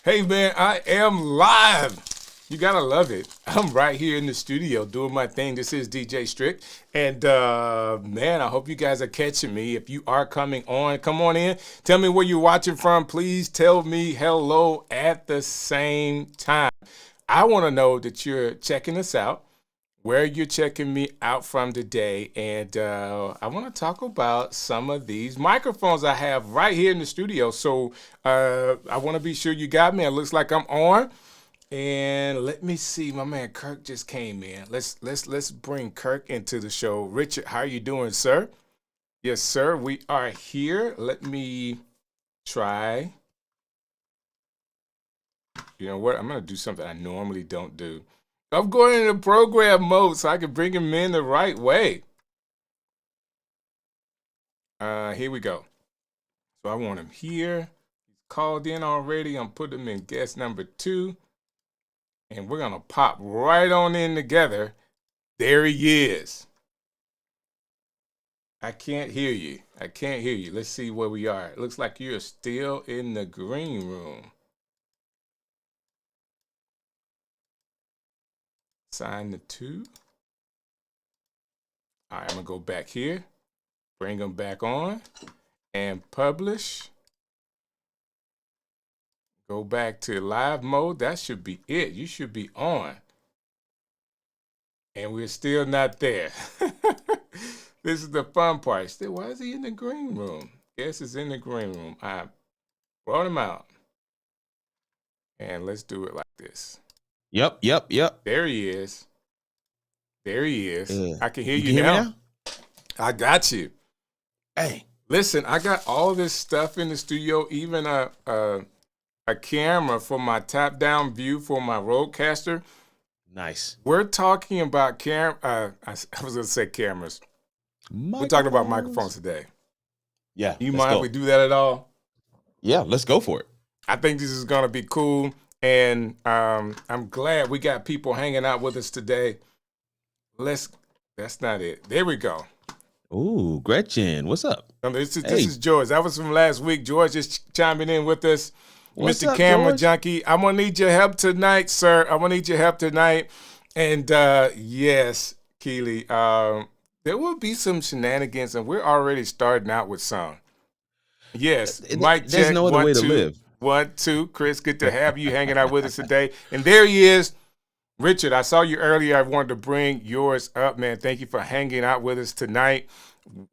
Hey man, I am live. You gotta love it. I'm right here in the studio doing my thing. This is DJ Strick. And man, I hope you guys are catching me. If you are coming on, come on in. Tell me where you're watching from. Please tell me hello at the same time. I want to know that you're checking us out, where you're checking me out from today. And I want to talk about some of these microphones I have right here in the studio. So I want to be sure you got me. It looks like I'm on. And let me see, my man Kirk just came in. Let's bring Kirk into the show. Richard, how are you doing, sir? Yes, sir. We are here. Let me try. You know what? I'm gonna do something I normally don't do. I'm going into program mode so I can bring him in the right way. Here we go. So I want him here. He's called in already. I'm putting him in guest number 2. And we're going to pop right on in together. There he is. I can't hear you. I can't hear you. Let's see where we are. It looks like you're still in the green room. Sign the 2. All right, I'm going to go back here. Bring them back on. And publish. Go back to live mode. That should be it. You should be on. And we're still not there. This is the fun part. Still, why is he in the green room? Guess it's in the green room. I brought him out. And let's do it like this. Yep. There he is. There he is. Yeah. I can hear you now. I got you. Hey. Listen, I got all this stuff in the studio, even a camera for my top-down view for my Rodecaster. Nice. We're talking about I was going to say cameras. We're talking about microphones today. Yeah. You mind if we do that at all? Yeah, let's go for it. I think this is going to be cool, and I'm glad we got people hanging out with us today. That's not it. There we go. Ooh, Gretchen, what's up? This is George. That was from last week. George just chiming in with us. What's Mr. up, Camera George? Junkie, I'm going to need your help tonight, sir. I'm going to need your help tonight. And yes, Keely, there will be some shenanigans, and we're already starting out with some. Yes, mic check. There's no other way to live. 1, 2. Chris, good to have you hanging out with us today. And there he is. Richard, I saw you earlier. I wanted to bring yours up, man. Thank you for hanging out with us tonight.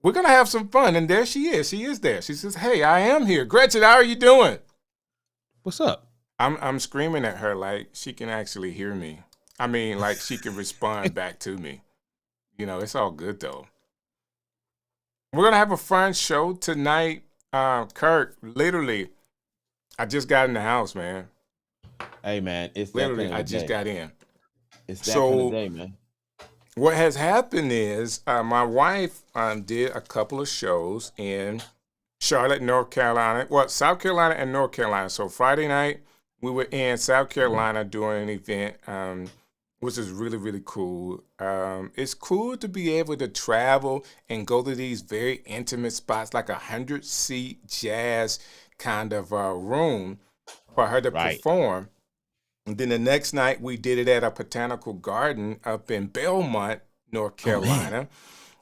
We're going to have some fun. And there she is. She is there. She says, hey, I am here. Gretchen, how are you doing? What's up? I'm screaming at her like she can actually hear me. I mean, like she can respond back to me. You know, it's all good, though. We're going to have a fun show tonight. Kirk, literally, I just got in the house, man. Hey, man, it's that Literally, kind of I just day. got in. It's that kind of day, man. What has happened is my wife did a couple of shows in Charlotte, North Carolina. Well, South Carolina and North Carolina. So Friday night, we were in South Carolina doing an event, which is really, really cool. It's cool to be able to travel and go to these very intimate spots, like 100-seat jazz kind of room for her to perform. And then the next night, we did it at a botanical garden up in Belmont, North Carolina.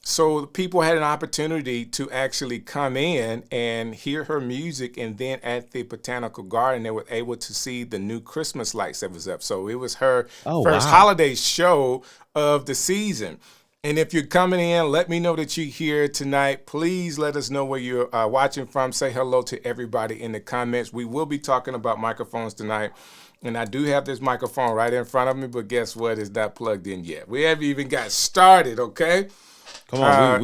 So people had an opportunity to actually come in and hear her music. And then at the botanical garden, they were able to see the new Christmas lights that was up. So it was her first holiday show of the season. And if you're coming in, let me know that you're here tonight. Please let us know where you're watching from. Say hello to everybody in the comments. We will be talking about microphones tonight. And I do have this microphone right in front of me, but guess what? It's not plugged in yet. We haven't even got started, okay? Come on,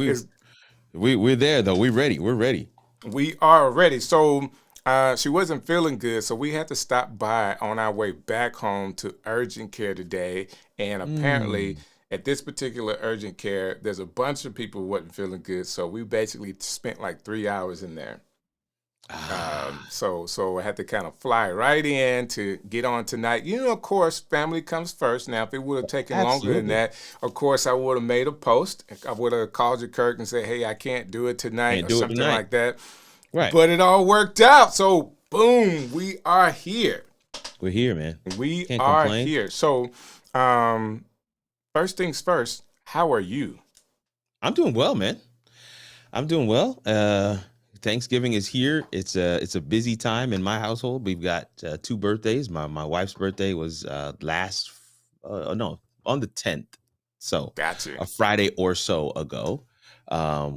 we're there, though. We're ready. We're ready. We are ready. So she wasn't feeling good, so we had to stop by on our way back home to urgent care today. And apparently at this particular urgent care, there's a bunch of people who wasn't feeling good. So we basically spent like 3 hours in there. So I had to kind of fly right in to get on tonight. You know, of course, family comes first. Now, if it would have taken longer than that, of course, I would have made a post. I would have called you, Kirk, and said, hey, I can't do it tonight or something like that. Right. But it all worked out. So, boom, we are here. We're here, man. We Can't are complain. here. So, first things first, how are you? I'm doing well, man. I'm doing well. Thanksgiving is here. It's a busy time in my household. We've got two birthdays. My wife's birthday was on the 10th. So Gotcha. a Friday or so ago.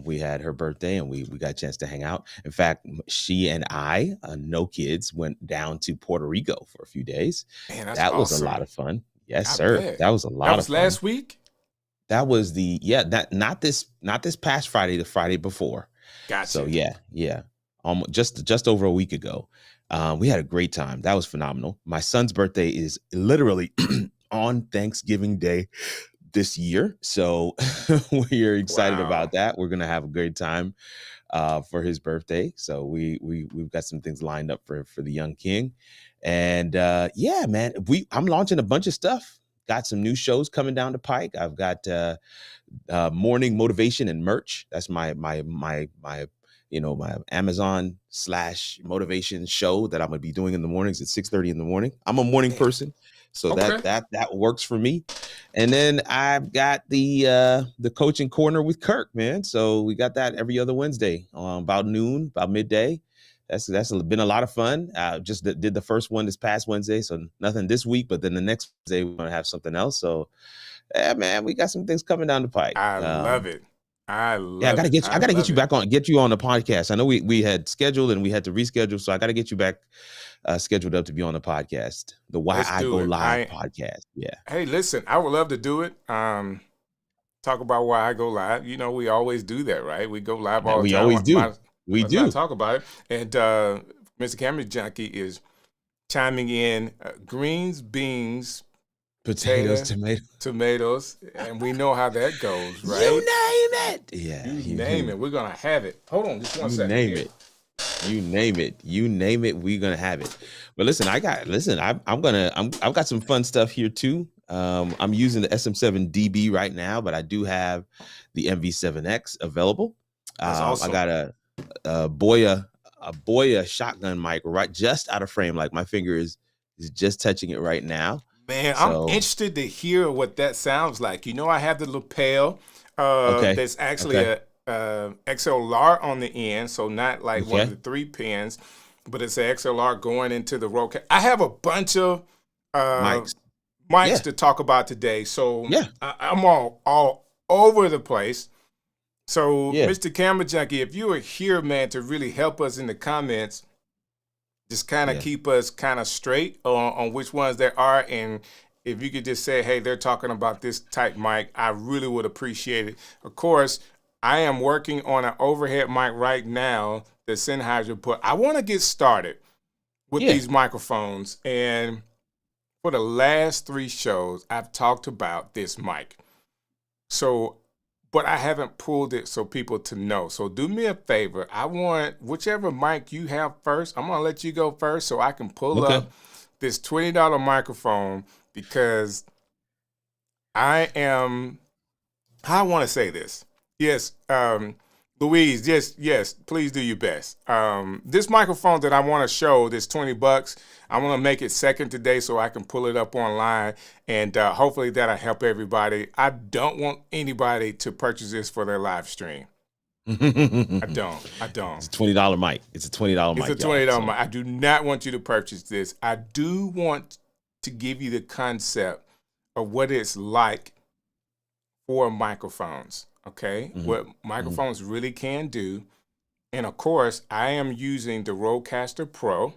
We had her birthday and we got a chance to hang out. In fact, she and I, no kids, went down to Puerto Rico for a few days. Man, that's That was a lot awesome. of fun. Yes, I sir. bet. That was a That lot of was fun. last week? That was that not this past Friday, the Friday before. Gotcha. So yeah. Just over a week ago. We had a great time. That was phenomenal. My son's birthday is literally on Thanksgiving Day this year. So we're excited Wow. about that. We're gonna have a great time for his birthday. So we've got some things lined up for the young king. And yeah, man, I'm launching a bunch of stuff. Got some new shows coming down the pike. I've got morning motivation and merch. That's my my Amazon / motivation show that I'm gonna be doing in the mornings at 6:30 in the morning. I'm a morning person, so Okay. that works for me. And then I've got the coaching corner with Kirk, man. So we got that every other Wednesday, about noon, about midday. That's been a lot of fun. Just did the first one this past Wednesday, so nothing this week. But then the next Wednesday we're gonna have something else. So yeah, man, we got some things coming down the pike. I love it. I Yeah, love it. I gotta get you back on, get you on the podcast. I know we had scheduled and we had to reschedule, so I gotta get you back scheduled up to be on the podcast, the Why Let's I do Go it. Live podcast. Yeah. Hey, listen, I would love to do it. Talk about why I go live. You know, we always do that, right? We go live all the We time. always do. We Let's not do. talk about it. And Mr. Camera Junkie is chiming in greens, beans, Potatoes, tomatoes, and we know how that goes, right? You name it. Yeah. You name it. We're gonna have it. Hold on, just one second. Name it. You name it. You name it. We're gonna have it. But listen, I've got some fun stuff here too. I'm using the SM7DB right now, but I do have the MV7X available. That's awesome. I got a Boya shotgun mic right just out of frame. Like my finger is just touching it right now. Man, so, I'm interested to hear what that sounds like. You know, I have the lapel. That's actually a XLR on the end, so not like one of the 3 pins, but it's an XLR going into the road. I have a bunch of mics to talk about today, so I'm all over the place. So, Mr. Camera Junkie, if you are here, man, to really help us in the comments, just kind of keep us kind of straight on which ones there are. And if you could just say, hey, they're talking about this type mic, I really would appreciate it. Of course, I am working on an overhead mic right now that Sennheiser put. I want to get started with these microphones. And for the last 3 shows, I've talked about this mic. So, but I haven't pulled it so people to know. So do me a favor. I want whichever mic you have first. I'm going to let you go first so I can pull up this $20 microphone, because I want to say this. Yes, Louise, yes, please do your best. This microphone that I want to show, this $20, I want to make it second today so I can pull it up online, and hopefully that'll help everybody. I don't want anybody to purchase this for their live stream. I don't. It's a $20 mic. It's a $20 mic. It's a $20 mic. I do not want you to purchase this. I do want to give you the concept of what it's like for microphones. Okay, what microphones really can do. And of course, I am using the Rodecaster Pro,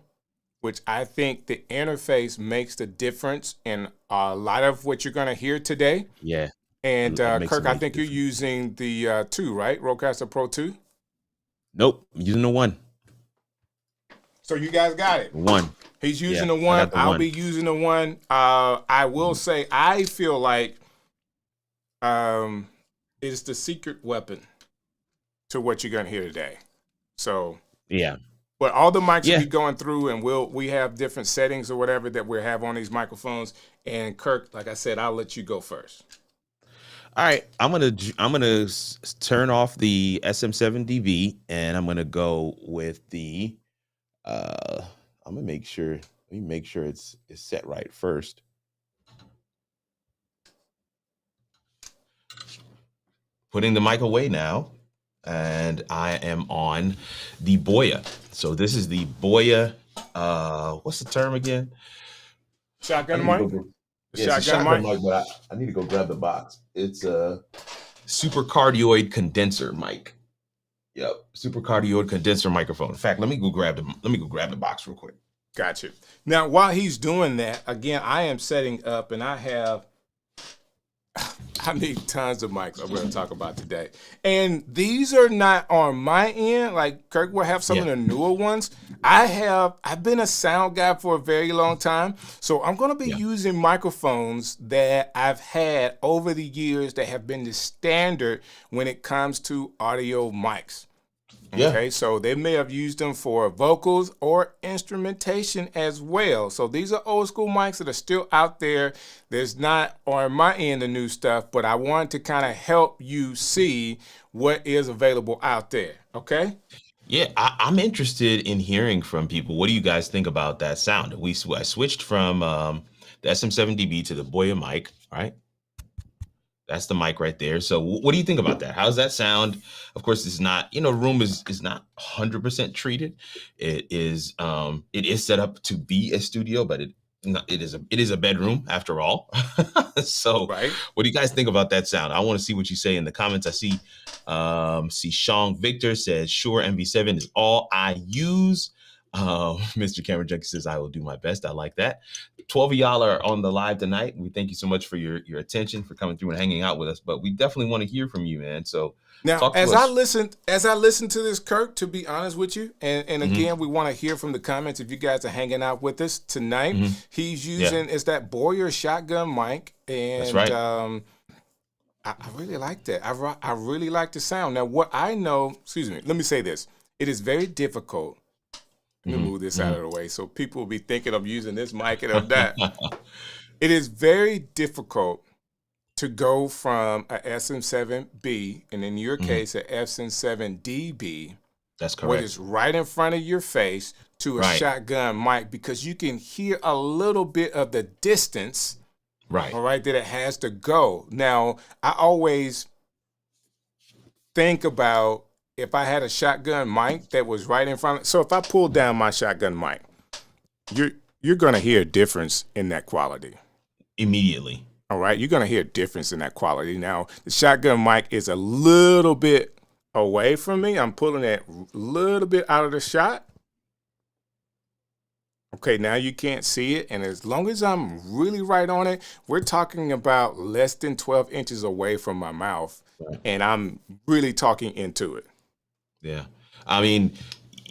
which I think the interface makes the difference in a lot of what you're going to hear today. Yeah. And Kirk, I think you're using the 2, right? Rodecaster Pro 2? Nope, I'm using the 1. So you guys got it. 1. He's using the 1. I'll be using the 1. I will say I feel like it's the secret weapon to what you're going to hear today. So yeah. But all the mics will be going through, and we have different settings or whatever that we have on these microphones. And Kirk, like I said, I'll let you go first. All right, I'm gonna turn off the SM7DB, and I'm gonna go with the. I'm gonna make sure Let me make sure it's set right first. Putting the mic away now, and I am on the Boya. So this is the Boya. What's the term again? I Shotgun need to mic? go. The Yeah, it's a shotgun shotgun mic? mic, but I need to go grab the box. It's a supercardioid condenser mic. Yep, supercardioid condenser microphone. In fact, let me go grab the box real quick. Gotcha. Now, while he's doing that, again, I am setting up and I need tons of mics I'm going to talk about today. And these are not on my end. Like Kirk will have some of the newer ones. I've been a sound guy for a very long time. So I'm going to be using microphones that I've had over the years that have been the standard when it comes to audio mics. Okay, so they may have used them for vocals or instrumentation as well. So these are old school mics that are still out there. There's not on my end the new stuff, but I wanted to kind of help you see what is available out there. Okay. Yeah, I'm interested in hearing from people. What do you guys think about that sound? I switched from the SM7DB to the Boya mic, right? That's the mic right there. So what do you think about that? How does that sound? Of course, it's not, room is not 100% treated. It is set up to be a studio, but it is a bedroom after all. So Right. what do you guys think about that sound? I want to see what you say in the comments. I see Sean Victor says, Shure MV7 is all I use. Mr. Cameron Jenkins says, I will do my best. I like that. 12 of y'all are on the live tonight. We thank you so much for your attention, for coming through and hanging out with us. But we definitely want to hear from you, man. So Now, talk to us. as I listen to this, Kirk, to be honest with you, and again, we want to hear from the comments if you guys are hanging out with us tonight. He's using it's that Boyer shotgun mic, and That's right. I really like that. I really like the sound. Now, what I know, excuse me, let me say this: it is very difficult. Let me move this out of the way so people will be thinking I'm using this mic and of that. It is very difficult to go from a SM7B, and in your case, a SM7DB, That's correct. what is right in front of your face, to a shotgun mic, because you can hear a little bit of the distance, all right, that it has to go. Now, I always think about if I had a shotgun mic that was right in front of, so if I pull down my shotgun mic, you're going to hear a difference in that quality. Immediately. All right, you're going to hear a difference in that quality. Now, the shotgun mic is a little bit away from me. I'm pulling it a little bit out of the shot. Okay, now you can't see it. And as long as I'm really right on it, we're talking about less than 12 inches away from my mouth. And I'm really talking into it. Yeah. I mean,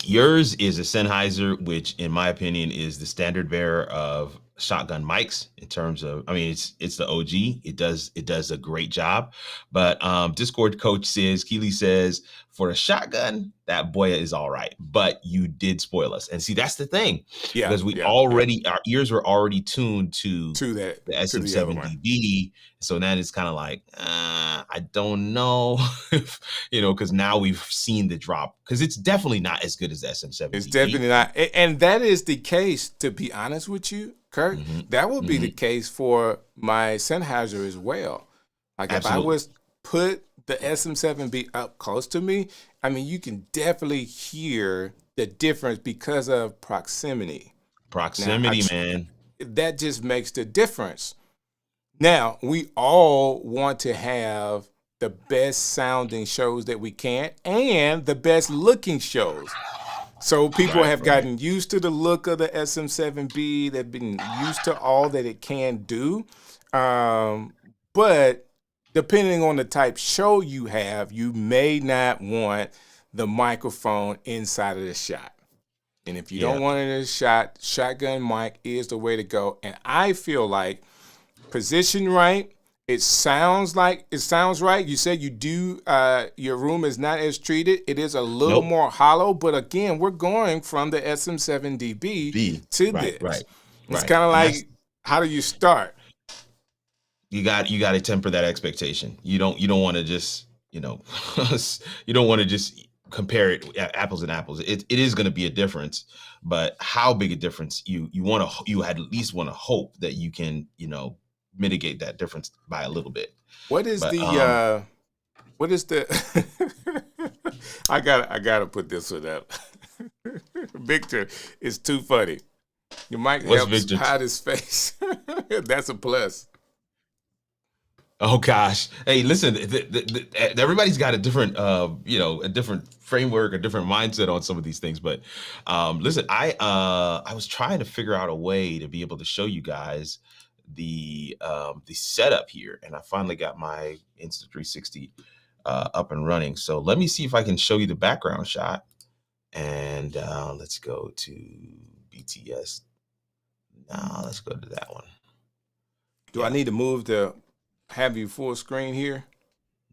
yours is a Sennheiser, which in my opinion is the standard bearer of shotgun mics in terms of, I mean, it's the OG. It does a great job. But Discord coach says, Keely says, for a shotgun, that Boya is all right. But you did spoil us. And see, that's the thing. Yeah. Because our ears were already tuned to the SM7DB. So then it's kind of like, I don't know, because now we've seen the drop. Because it's definitely not as good as the SM7DB. It's definitely not. And that is the case, to be honest with you, Kirk. That would be the case for my Sennheiser as well. Like if I was put the SM7B up close to me, I mean, you can definitely hear the difference because of proximity. Proximity, man. That just makes the difference. Now, we all want to have the best sounding shows that we can and the best looking shows. So people have gotten used to the look of the SM7B. They've been used to all that it can do. But depending on the type show you have, you may not want the microphone inside of the shot. And if you don't want it in the shot, shotgun mic is the way to go. And I feel like position right, it sounds right. You said you do, your room is not as treated. It is a little more hollow, but again, we're going from the SM7DB to this. Right. It's kind of like, how do you start? You got to temper that expectation. You don't want to just, you don't want to just compare it apples and apples. It is going to be a difference, but how big a difference you at least want to hope that you can, mitigate that difference by a little bit. What is But the what is the I gotta put this one up. Victor is too funny. Your mic what's helps Victor? hide his face. That's a plus. Oh gosh. Hey, listen, everybody's got a different, a different framework, a different mindset on some of these things. But listen, I was trying to figure out a way to be able to show you guys the setup here, and I finally got my Insta360 up and running. So let me see if I can show you the background shot. And let's go to BTS. Now let's go to that one. Do I need to move to have you full screen here?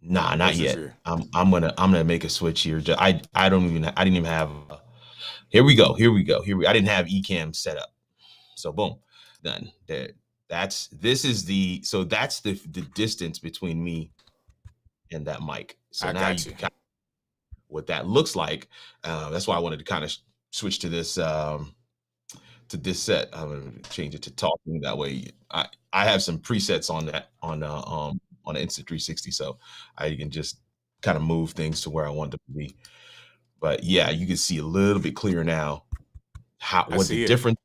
Nah, not yet. I'm gonna make a switch here. I didn't even have. Here we go. I didn't have Ecamm set up. So boom, done. That's the distance between me and that mic. So now you can what that looks like. That's why I wanted to kind of switch to this set. I'm gonna change it to talking. That way, I have some presets on that on the Insta360, so I can just kind of move things to where I want them to be. But yeah, you can see a little bit clearer now what the difference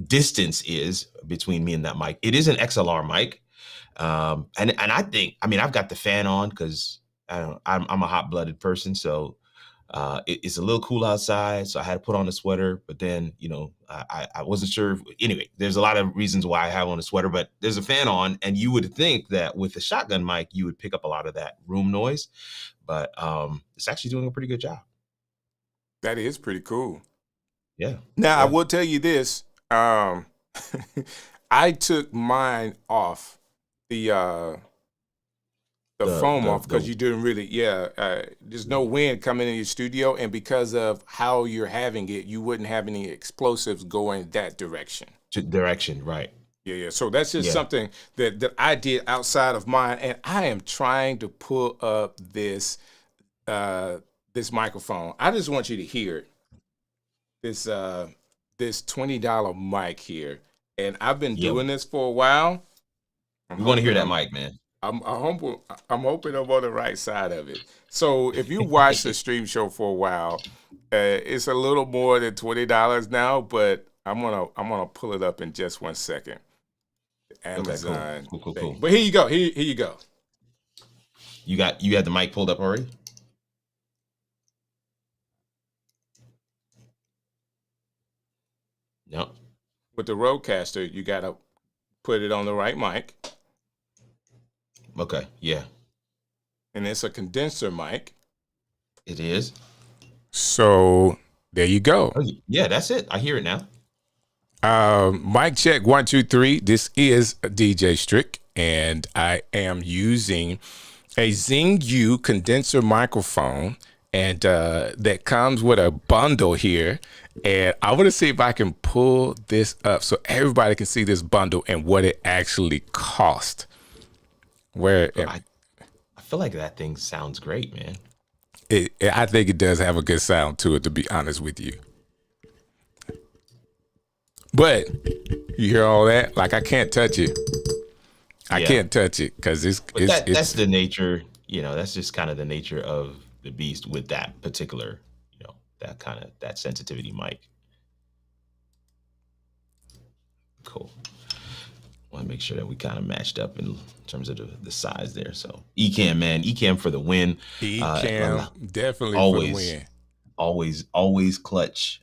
distance is between me and that mic. It is an XLR mic, and I think, I mean, I've got the fan on because I'm a hot-blooded person, so it's a little cool outside, so I had to put on a sweater. But then, I wasn't sure. Anyway, there's a lot of reasons why I have on a sweater, but there's a fan on, and you would think that with the shotgun mic, you would pick up a lot of that room noise, but it's actually doing a pretty good job. That is pretty cool. Yeah. Now, I will tell you this. I took mine off the foam off because you didn't really, there's no wind coming in your studio, and because of how you're having it, you wouldn't have any explosives going that direction. Right. Yeah. So that's just something that I did outside of mine, and I am trying to pull up this this microphone. I just want you to hear it. This $20 mic here, and I've been doing this for a while. We want to hear that mic, man. I'm hoping I'm on the right side of it. So if you watch the stream show for a while, it's a little more than $20 now, but I'm gonna pull it up in just 1 second. Amazon. Okay, cool. But here you go. Here you go. You had the mic pulled up already? No. With the Rodecaster, you gotta put it on the right mic. Okay, yeah. And it's a condenser mic. It is. So there you go. Oh, yeah, that's it. I hear it now. Mic check 1 2 3. This is DJ Strick, and I am using a Xing condenser microphone, and that comes with a bundle here. And I want to see if I can pull this up so everybody can see this bundle and what it actually cost. I feel like that thing sounds great, man. I think it does have a good sound to it, to be honest with you. But you hear all that? Like, I can't touch it. I can't touch it because that's the nature. That's just kind of the nature of the beast with that particular, that sensitivity mic. Cool. Want to make sure that we kind of matched up in terms of the size there. So Ecamm, man, Ecamm for the win. Ecamm definitely for the win. Always clutch.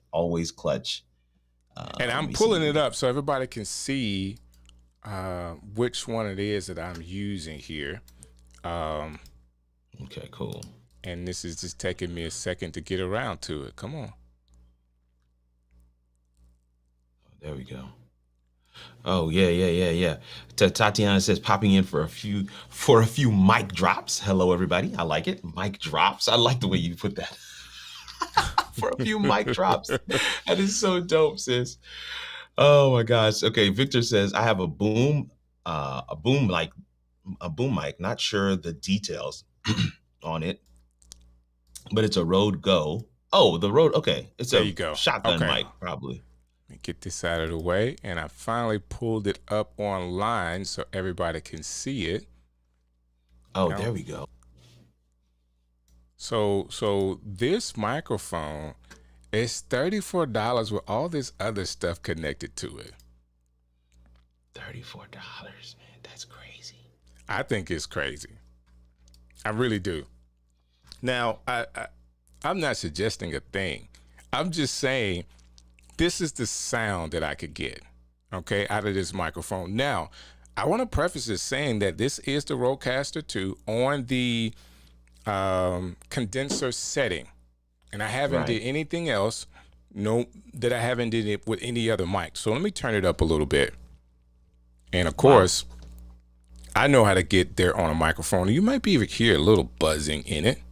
And I'm pulling it up so everybody can see which one it is that I'm using here. Okay, cool. And this is just taking me a second to get around to it. Come on. There we go. Oh yeah. Tatiana says popping in for a few mic drops. Hello everybody. I like it. Mic drops. I like the way you put that. For a few mic drops. That is so dope, sis. Oh my gosh. Okay, Victor says I have a boom mic. Not sure the details on it. but it's a Rode Go. Oh, the Rode. Okay, it's There a you go. shotgun Okay. mic, probably. Let me get this out of the way. And I finally pulled it up online so everybody can see it. Oh, Now, there we go. so this microphone is $34 with all this other stuff connected to it. $34, man. That's crazy. I think it's crazy. I really do. Now, I'm not suggesting a thing. I'm just saying this is the sound that I could get, okay, out of this microphone. Now, I want to preface this saying that this is the Rodecaster 2 on the condenser setting, and I haven't did Right. anything else. No, that I haven't did it with any other mic. So let me turn it up a little bit. And of Wow. course, I know how to get there on a microphone. You might be able to hear a little buzzing in it,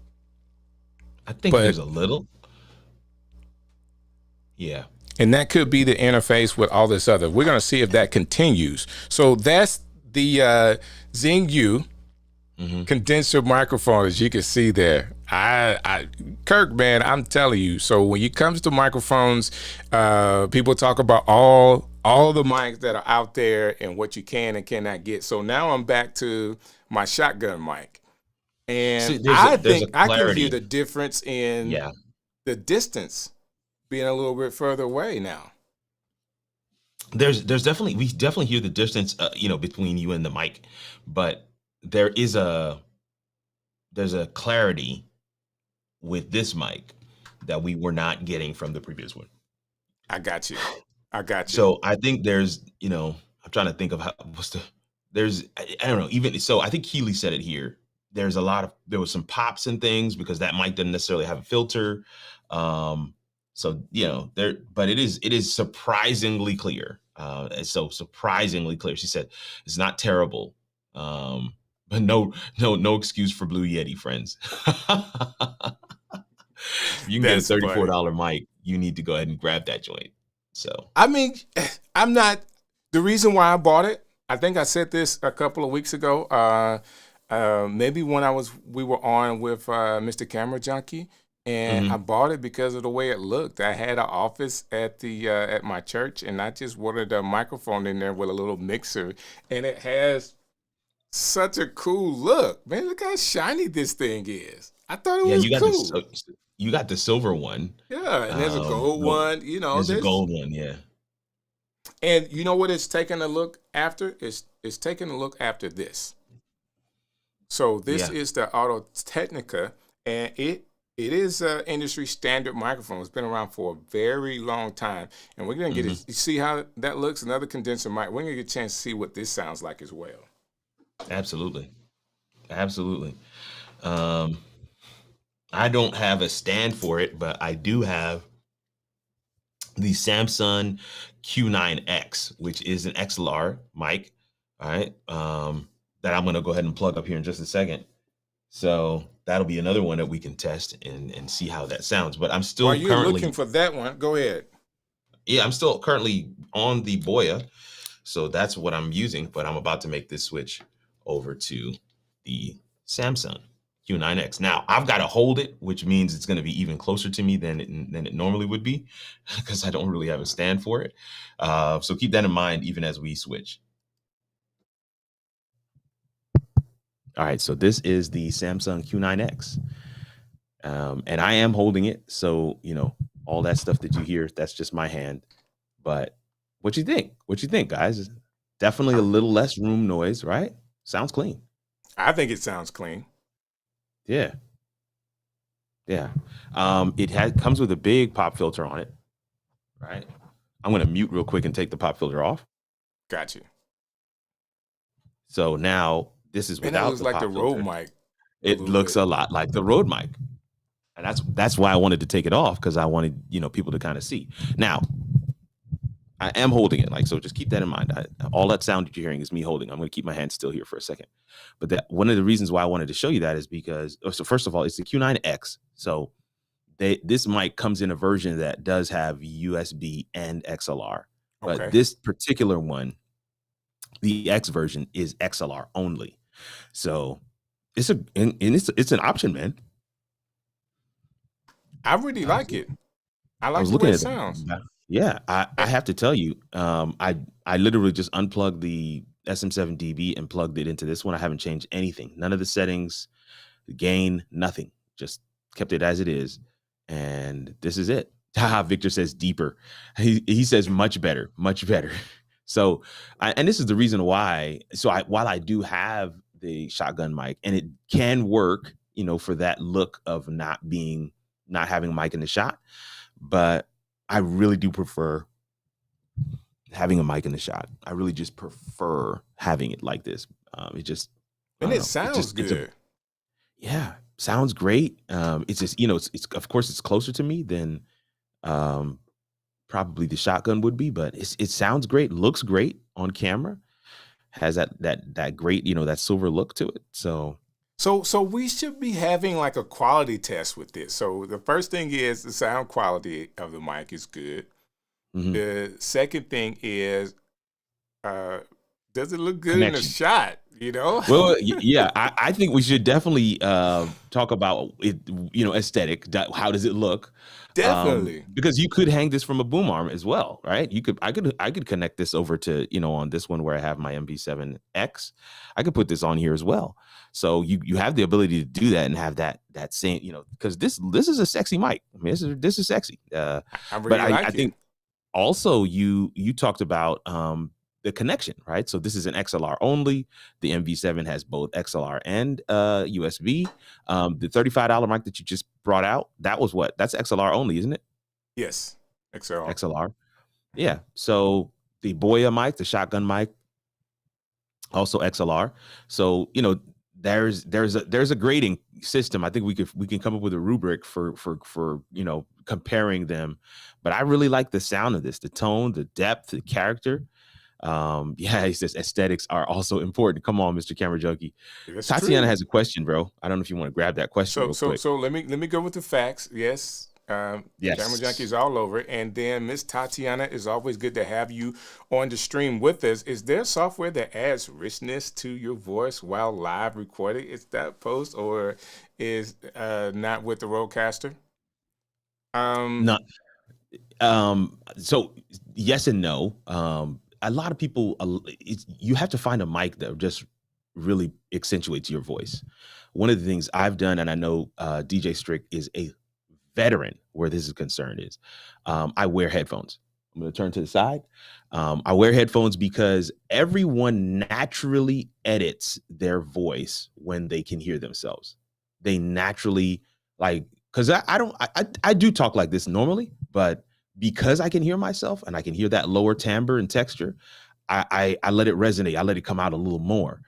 I think but there's a little. Yeah. and that could be the interface with all this other. We're going to see if that continues. So that's the Zing U condenser microphone, as you can see there. Kirk, man, I'm telling you. So when it comes to microphones, people talk about all the mics that are out there and what you can and cannot get. So now I'm back to my shotgun mic, and See, I there's a think I can hear clarity. the difference in Yeah. the distance being a little bit further away now. There's definitely we definitely hear the distance, between you and the mic, but there is there's a clarity with this mic that we were not getting from the previous one. I got you. I got you. So I think there's, I'm trying to think of how what's the there's I don't know, even so I think Keely said it here. There was some pops and things because that mic doesn't necessarily have a filter. So there, but it is surprisingly clear. It's so surprisingly clear. She said it's not terrible. But no excuse for Blue Yeti, friends. If you can get a That's funny. $34 mic, you need to go ahead and grab that joint. So I mean, I'm not the reason why I bought it. I think I said this a couple of weeks ago. Maybe when we were on with Mr. Camera Junkie, and I mhm. bought it because of the way it looked. I had an office at my church, and I just wanted a microphone in there with a little mixer, and it has such a cool look. Man, look how shiny this thing is. I thought it Yeah, was cool. you got the silver one. Yeah, and there's a gold No, one. there's a There's gold one. Yeah. and you know what it's taking a look after? It's taking a look after this. So this Yeah. is the Auto Technica, and it is an industry standard microphone. It's been around for a very long time, and we're gonna get hmm it. You see how that looks? Another condenser mic. We're gonna get a chance to see what this sounds like as well. Absolutely. Absolutely. Um, I don't have a stand for it, but I do have the Samsung Q9X, which is an XLR mic. All right. That I'm gonna go ahead and plug up here in just a second. So that'll be another one that we can test and see how that sounds. But While you're looking for that one, go ahead. I'm still currently on the Boya. So that's what I'm using, but I'm about to make this switch over to the Samsung Q9X. Now I've got to hold it, which means it's going to be even closer to me than it normally would be, because I don't really have a stand for it. So keep that in mind even as we switch. All right, so this is the Samsung Q9X, and I am holding it. So all that stuff that you hear, that's just my hand. But what you think? What you think, guys? Definitely a little less room noise, right? Sounds clean. I think it sounds clean. Yeah. Yeah. It comes with a big pop filter on it, right? I'm gonna mute real quick and take the pop filter off. Got you. So now this is Man, that without looks the like the pop Rode filter. mic a It little looks bit. a lot like the Rode mic. And that's why I wanted to take it off, because I wanted, people to kind of see. Now, I am holding it, so just keep that in mind. All that sound that you're hearing is me holding. I'm going to keep my hand still here for a second. But one of the reasons why I wanted to show you that is because, so first of all, it's the Q9X. So this mic comes in a version that does have USB and XLR. But Okay. this particular one, the X version, is XLR only. So it's an option, man. I really like it. I I like was the way looking it at sounds. that. Yeah, I Eh, have to tell you, I literally just unplugged the SM7DB and plugged it into this one. I haven't changed anything. None of the settings, the gain, nothing. Just kept it as it is, and this is it. Haha, Victor says deeper. He says much better, much better. So, and this is the reason why. So, while I do have the shotgun mic, and it can work, for that look of not having a mic in the shot, but I really do prefer having a mic in the shot. I really just prefer having it like this. It just, I and don't it know. sounds It's a good. yeah, sounds great. It's just, it's of course it's closer to me than um probably the shotgun would be, but it sounds great, looks great on camera, has that great, that silver look to it. So So we should be having like a quality test with this. So the first thing is the sound quality of the mic is good. mhm. The second thing is, uh, does it look good in the Connection. shot? You know, Well, yeah, I think we should definitely talk about it. Aesthetic. How does it look? definitely. Because you could hang this from a boom arm as well, right? I could connect this over to on this one where I have my MV7X. I could put this on here as well. So you have the ability to do that and have that same because this is a sexy mic. I mean, this is sexy. I But really I like it. think also you talked about the connection, right? So this is an XLR only. The MV7 has both XLR and USB. The $35 mic that you just brought out, that was what? That's XLR only, isn't it? Yes, XL. XLR. Yeah. So the Boya mic, the shotgun mic, also XLR. So there's a grading system. I think we can come up with a rubric for comparing them. But I really like the sound of this, the tone, the depth, the character. Yeah, he says aesthetics are also important. Come on, Mr. Camera Junkie. That's Tatiana true. has a question, bro. I don't know if you want to grab that question So real so quick. so let me go with the facts. Yes. Camera Yes. junkies all over. And then Miss Tatiana, is always good to have you on the stream with us. Is there software that adds richness to your voice while live recording? Is that post or is not with the Rodecaster? Um, Not so yes and no. A lot of people you have to find a mic that just really accentuates your voice. One of the things I've done, and I know DJ Strick is a veteran where this is concerned, is I wear headphones. I'm going to turn to the side. I wear headphones because everyone naturally edits their voice when they can hear themselves. They naturally because I don't I do talk like this normally, but because I can hear myself and I can hear that lower timbre and texture, I let it resonate. I let it come out a little more.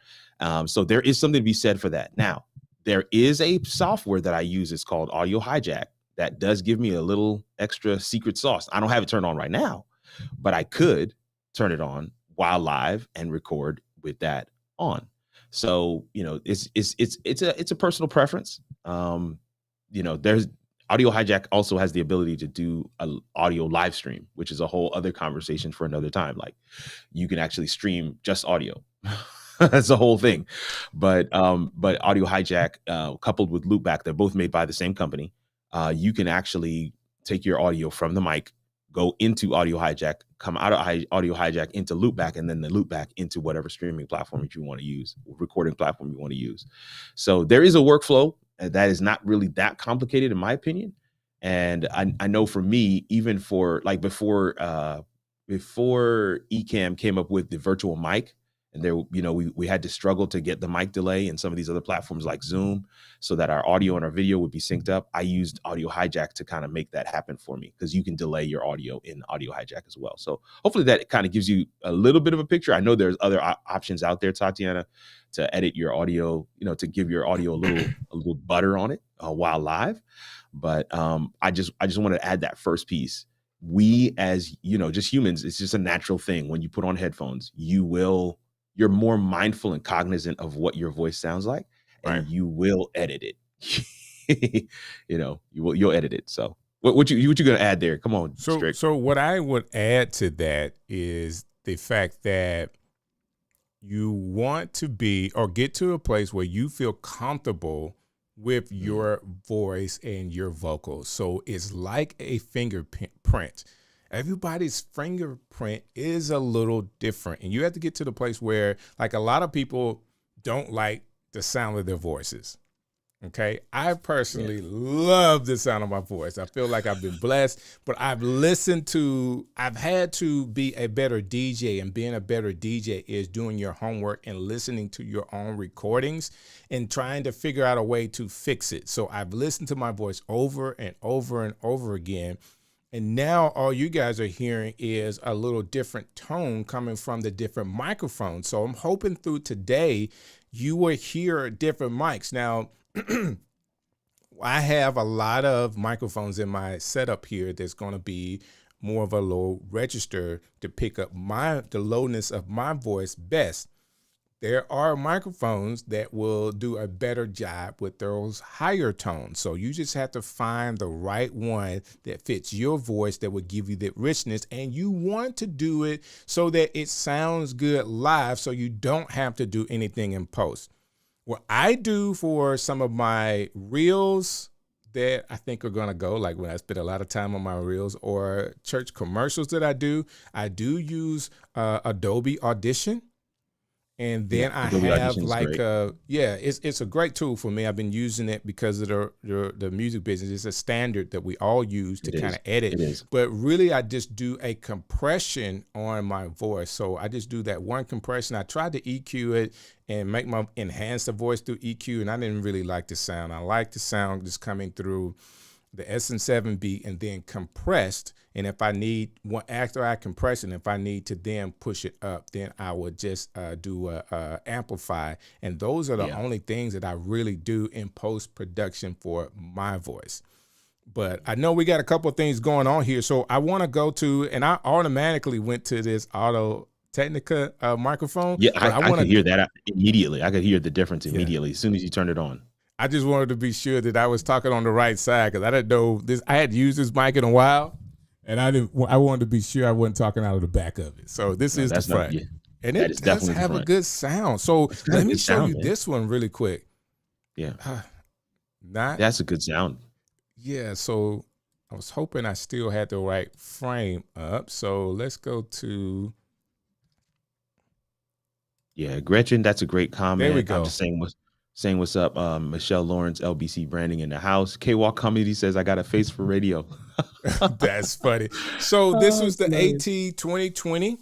So there is something to be said for that. Now, there is a software that I use. It's called Audio Hijack that does give me a little extra secret sauce. I don't have it turned on right now, but I could turn it on while live and record with that on. So it's a personal preference. There's Audio Hijack also has the ability to do an audio live stream, which is a whole other conversation for another time. Like you can actually stream just audio. That's the whole thing. But Audio Hijack coupled with Loopback, they're both made by the same company. You can actually take your audio from the mic, go into Audio Hijack, come out of Audio Hijack into Loopback, and then the Loopback into whatever streaming platform that you want to use, recording platform you want to use. So there is a workflow that is not really that complicated, in my opinion. And I know for me, even for like before Ecamm came up with the virtual mic, and there, we had to struggle to get the mic delay and some of these other platforms like Zoom so that our audio and our video would be synced up. I used Audio Hijack to kind of make that happen for me because you can delay your audio in Audio Hijack as well. So hopefully that kind of gives you a little bit of a picture. I know there's other options out there, Tatiana, to edit your audio, to give your audio a little butter on it while live. But I just want to add that first piece. We as just humans, it's just a natural thing. When you put on headphones, you're more mindful and cognizant of what your voice sounds like, and right. you will edit it. You'll edit it. So what you gonna add there? Come on, So, Strick. so what I would add to that is the fact that you want to be or get to a place where you feel comfortable with Mm. your voice and your vocals. So it's like a fingerprint. Everybody's fingerprint is a little different. And you have to get to the place where, like, a lot of people don't like the sound of their voices. Okay. I Yeah. personally love the sound of my voice. I feel like I've been blessed, but I've had to be a better DJ. And being a better DJ is doing your homework and listening to your own recordings and trying to figure out a way to fix it. So I've listened to my voice over and over and over again. And now all you guys are hearing is a little different tone coming from the different microphones. So I'm hoping through today you will hear different mics. Now, I have a lot of microphones in my setup here that's going to be more of a low register to pick up the lowness of my voice best. There are microphones that will do a better job with those higher tones. So you just have to find the right one that fits your voice that will give you that richness. And you want to do it so that it sounds good live so you don't have to do anything in post. What I do for some of my reels that I think are going to go, like when I spend a lot of time on my reels or church commercials that I do use Adobe Audition. And Yeah. then I Adobe have Audition is like great. it's a great tool for me. I've been using it because of the music business. It's a standard that we all use to It kind is. of edit. It is. But really, I just do a compression on my voice. So I just do that one compression. I tried to EQ it and enhance the voice through EQ, and I didn't really like the sound. I like the sound just coming through the SM7B and then compressed. And if I need one after I compress it, if I need to then push it up, then I would just do a amplify. And those are the Yeah. only things that I really do in post production for my voice. But I know we got a couple of things going on here, so I want to go to, and I automatically went to this Auto Technica microphone, Yeah. but I, I I want could to, hear that immediately. I could hear the difference yeah. immediately as soon as you turned it on. I just wanted to be sure that I was talking on the right side because I didn't know this. I had used this mic in a while, and I wanted to be sure I wasn't talking out of the back of it. So this No, is the that's not. front, Yeah. and That it is does definitely the have a front. good sound. So It's got a let me good show you sound, man. this one really quick. Yeah. Not That's a good sound. Yeah. So I was hoping I still had the right frame up. So let's go to. Yeah, Gretchen, that's a great There we comment. I'm go. just saying what's up. Michelle Lawrence, LBC Branding in the house. K-Walk Comedy says I got a face for radio. That's funny. So this Oh, was it's the hilarious. AT 2020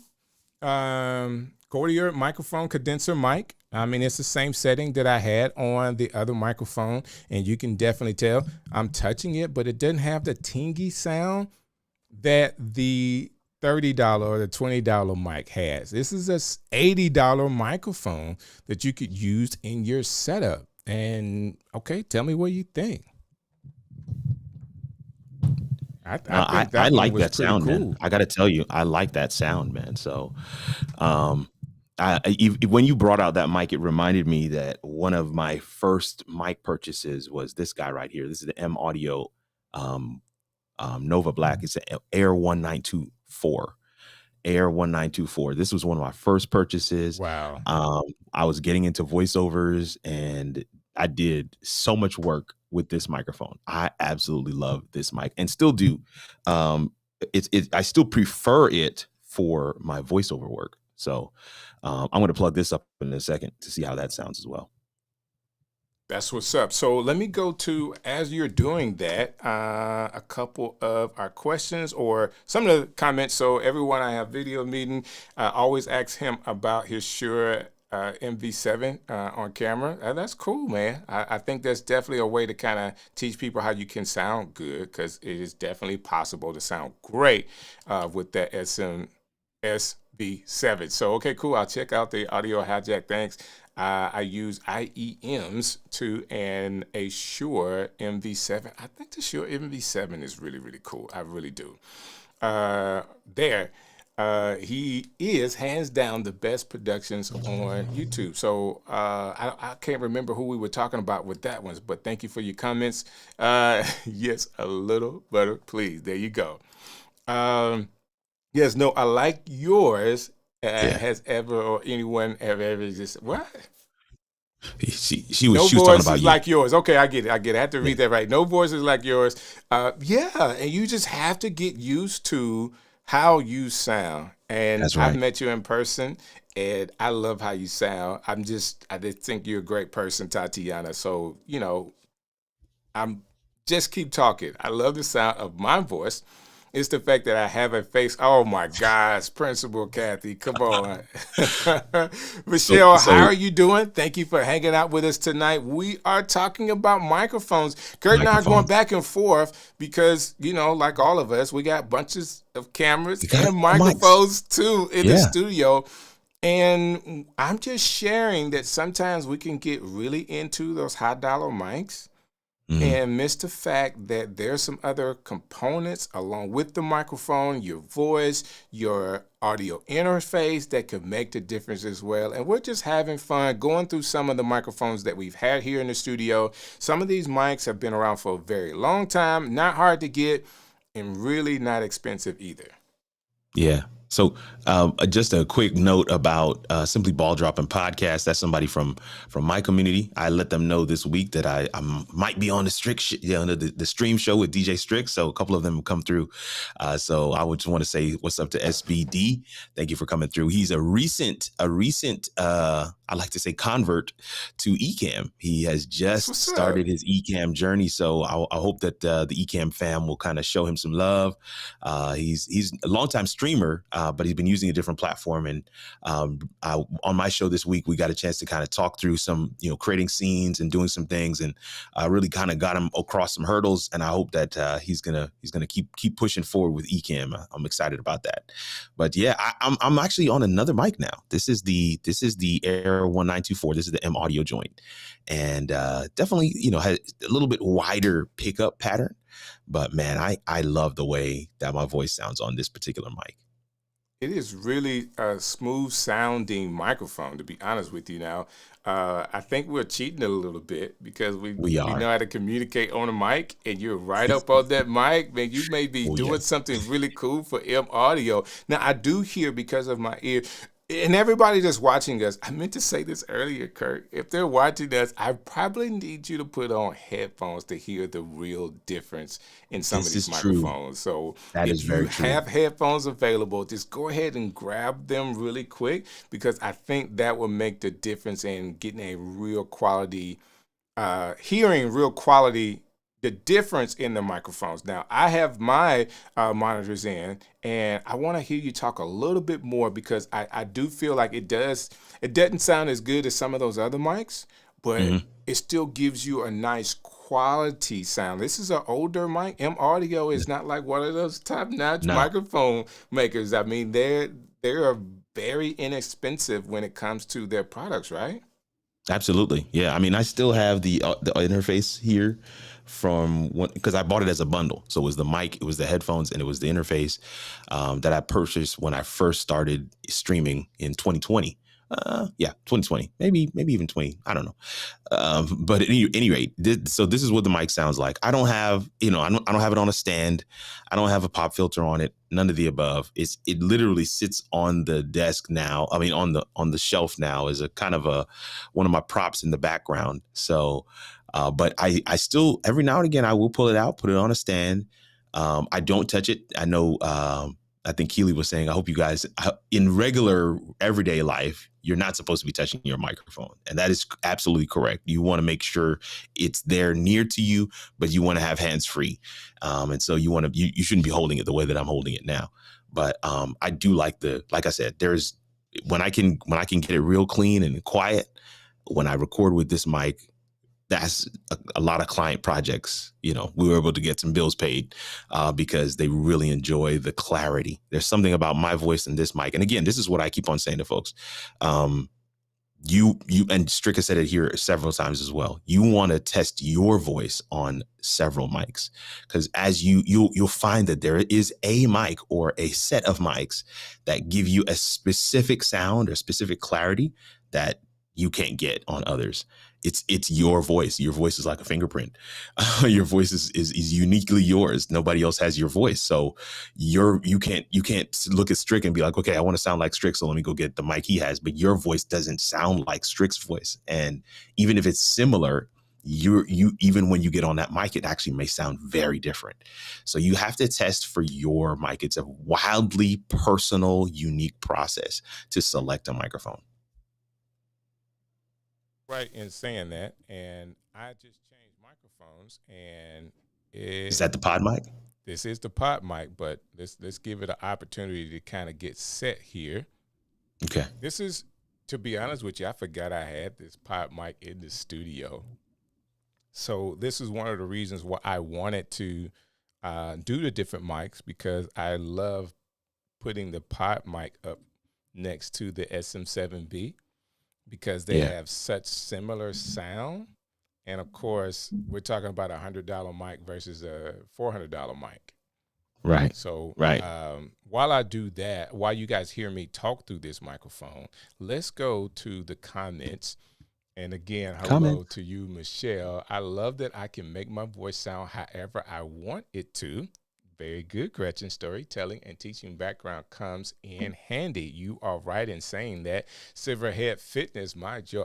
Courtier microphone condenser mic. I mean, it's the same setting that I had on the other microphone, and you can definitely tell I'm touching it, but it doesn't have the tingy sound that the $30 or the $20 mic has. This is a $80 microphone that you could use in your setup. And okay, tell me what you think. I I think I that one like was that pretty sound, man. cool. I got to tell you, I like that sound, man. So, um, when you brought out that mic, it reminded me that one of my first mic purchases was this guy right here. This is the M Audio um, Nova Black. It's an Air 1924. Air 1924. This was one of my first purchases. Wow. I was getting into voiceovers and I did so much work with this microphone. I absolutely love this mic and still do. I still prefer it for my voiceover work. So I'm going to plug this up in a second to see how that sounds as well. That's what's up. So let me go to, as you're doing that, a couple of our questions or some of the comments. So everyone I have video meeting, always ask him about his Shure MV7 on camera. That's cool, man. I think that's definitely a way to kind of teach people how you can sound good because it is definitely possible to sound great with that SB7. So, okay, cool. I'll check out the audio hijack. Thanks. I use IEMs and a Shure MV7. I think the Shure MV7 is really, really cool. I really do. He is hands down the best productions on YouTube. So I can't remember who we were talking about with that one, but thank you for your comments. Yes, a little butter, please. There you go. Yes, no, I like yours. Yeah. Has ever or anyone ever just what? No She was talking voice about is you. like yours. Okay, I get it. I get it. I have to Yeah, read that right. No voice is like yours. Yeah, and you just have to get used to how you sound. And that's I've right. met you in person, and I love how you sound. I just think you're a great person, Tatiana. So, I'm just keep talking. I love the sound of my voice. It's the fact that I have a face. Oh my gosh, Principal Kathy, come on. So Michelle, how so are you doing? Thank you for hanging out with us tonight. We are talking about microphones. Kurt and I are going microphones. back and forth because, like all of us, we got bunches of cameras We got and mics. microphones too in the Yeah. studio. And I'm just sharing that sometimes we can get really into those high dollar mics Hmm. and miss the fact that there's some other components along with the microphone, your voice, your audio interface that could make the difference as well. And we're just having fun going through some of the microphones that we've had here in the studio. Some of these mics have been around for a very long time, not hard to get, and really not expensive either. Yeah. So, just a quick note about Simply Ball Dropping podcast. That's somebody from my community. I let them know this week that I might be on the Strick, the stream show with DJ Strick. So a couple of them have come through. So I would just want to say what's up to SBD. Thank you for coming through. He's a recent, I like to say convert to Ecamm. He has That's just what's up. started his Ecamm journey. So I hope that the Ecamm fam will kind of show him some love. He's a longtime streamer, but he's been using a different platform. And on my show this week, we got a chance to kind of talk through some, creating scenes and doing some things, and really kind of got him across some hurdles. And I hope that he's gonna keep pushing forward with Ecamm. I'm excited about that. But yeah, I'm actually on another mic now. This is the Air 1924. This is the M Audio joint, and definitely has a little bit wider pickup pattern. But man, I love the way that my voice sounds on this particular mic. It is really a smooth sounding microphone, to be honest with you. Now, I think we're cheating a little bit because We we know are. how to communicate on a mic, and you're right up on that mic. Man, you may be Oh doing yes. something really cool for M Audio. Now, I do hear because of my ear. And everybody that's watching us, I meant to say this earlier, Kurt. If they're watching us, I probably need you to put on headphones to hear the real difference in some of This these is true. microphones. So That is if you very true. have headphones available, just go ahead and grab them really quick because I think that will make the difference in getting a real quality, hearing real quality, the difference in the microphones. Now, I have my monitors in, and I want to hear you talk a little bit more because I do feel like it doesn't sound as good as some of those other mics, but Mhm. it still gives you a nice quality sound. This is an older mic. M Audio is not like one of those top-notch No, microphone makers. I mean, they're very inexpensive when it comes to their products, right? absolutely. Yeah. I mean, I still have the interface here from one because I bought it as a bundle. So it was the mic, it was the headphones, and it was the interface that I purchased when I first started streaming in 2020. Yeah, 2020, maybe even 20. I don't know. But at any rate, so this is what the mic sounds like. I don't have, I don't have it on a stand. I don't have a pop filter on it. None of the above. It literally sits on the desk now. I mean, on the shelf now is a kind of one of my props in the background. So, but I still every now and again I will pull it out, put it on a stand. I don't touch it. I know. I think Keely was saying, I hope you guys, in regular everyday life, you're not supposed to be touching your microphone. And that is absolutely correct. You want to make sure it's there near to you, but you want to have hands free. And so you shouldn't be holding it the way that I'm holding it now. But I do like I said, when I can get it real clean and quiet, when I record with this mic, that's a lot of client projects. We were able to get some bills paid because they really enjoy the clarity. There's something about my voice and this mic. And again, this is what I keep on saying to folks. You and Strick has said it here several times as well. You want to test your voice on several mics because as you'll find that there is a mic or a set of mics that give you a specific sound or specific clarity that you can't get on others. It's your voice. Your voice is like a fingerprint. Your voice is uniquely yours. Nobody else has your voice. So you can't look at Strick and be like, okay, I want to sound like Strick, so let me go get the mic he has. But your voice doesn't sound like Strick's voice. And even if it's similar, you even when you get on that mic, it actually may sound very different. So you have to test for your mic. It's a wildly personal, unique process to select a microphone. Right in saying that, and I just changed microphones, and Is that the pod mic? this is the pod mic, but let's give it an opportunity to kind of get set here. Okay. This is, to be honest with you, I forgot I had this pod mic in the studio. So this is one of the reasons why I wanted to do the different mics, because I love putting the pod mic up next to the SM7B, because they have such similar sound. And of course, we're talking about $100 mic versus a $400 mic. Right. So right. While I do that, while you guys hear me talk through this microphone, let's go to the comments. And again, hello to you, Michelle. I love that I can make my voice sound however I want it to. Very good, Gretchen. Storytelling and teaching background comes in handy. You are right in saying that. Silverhead Fitness, my joy.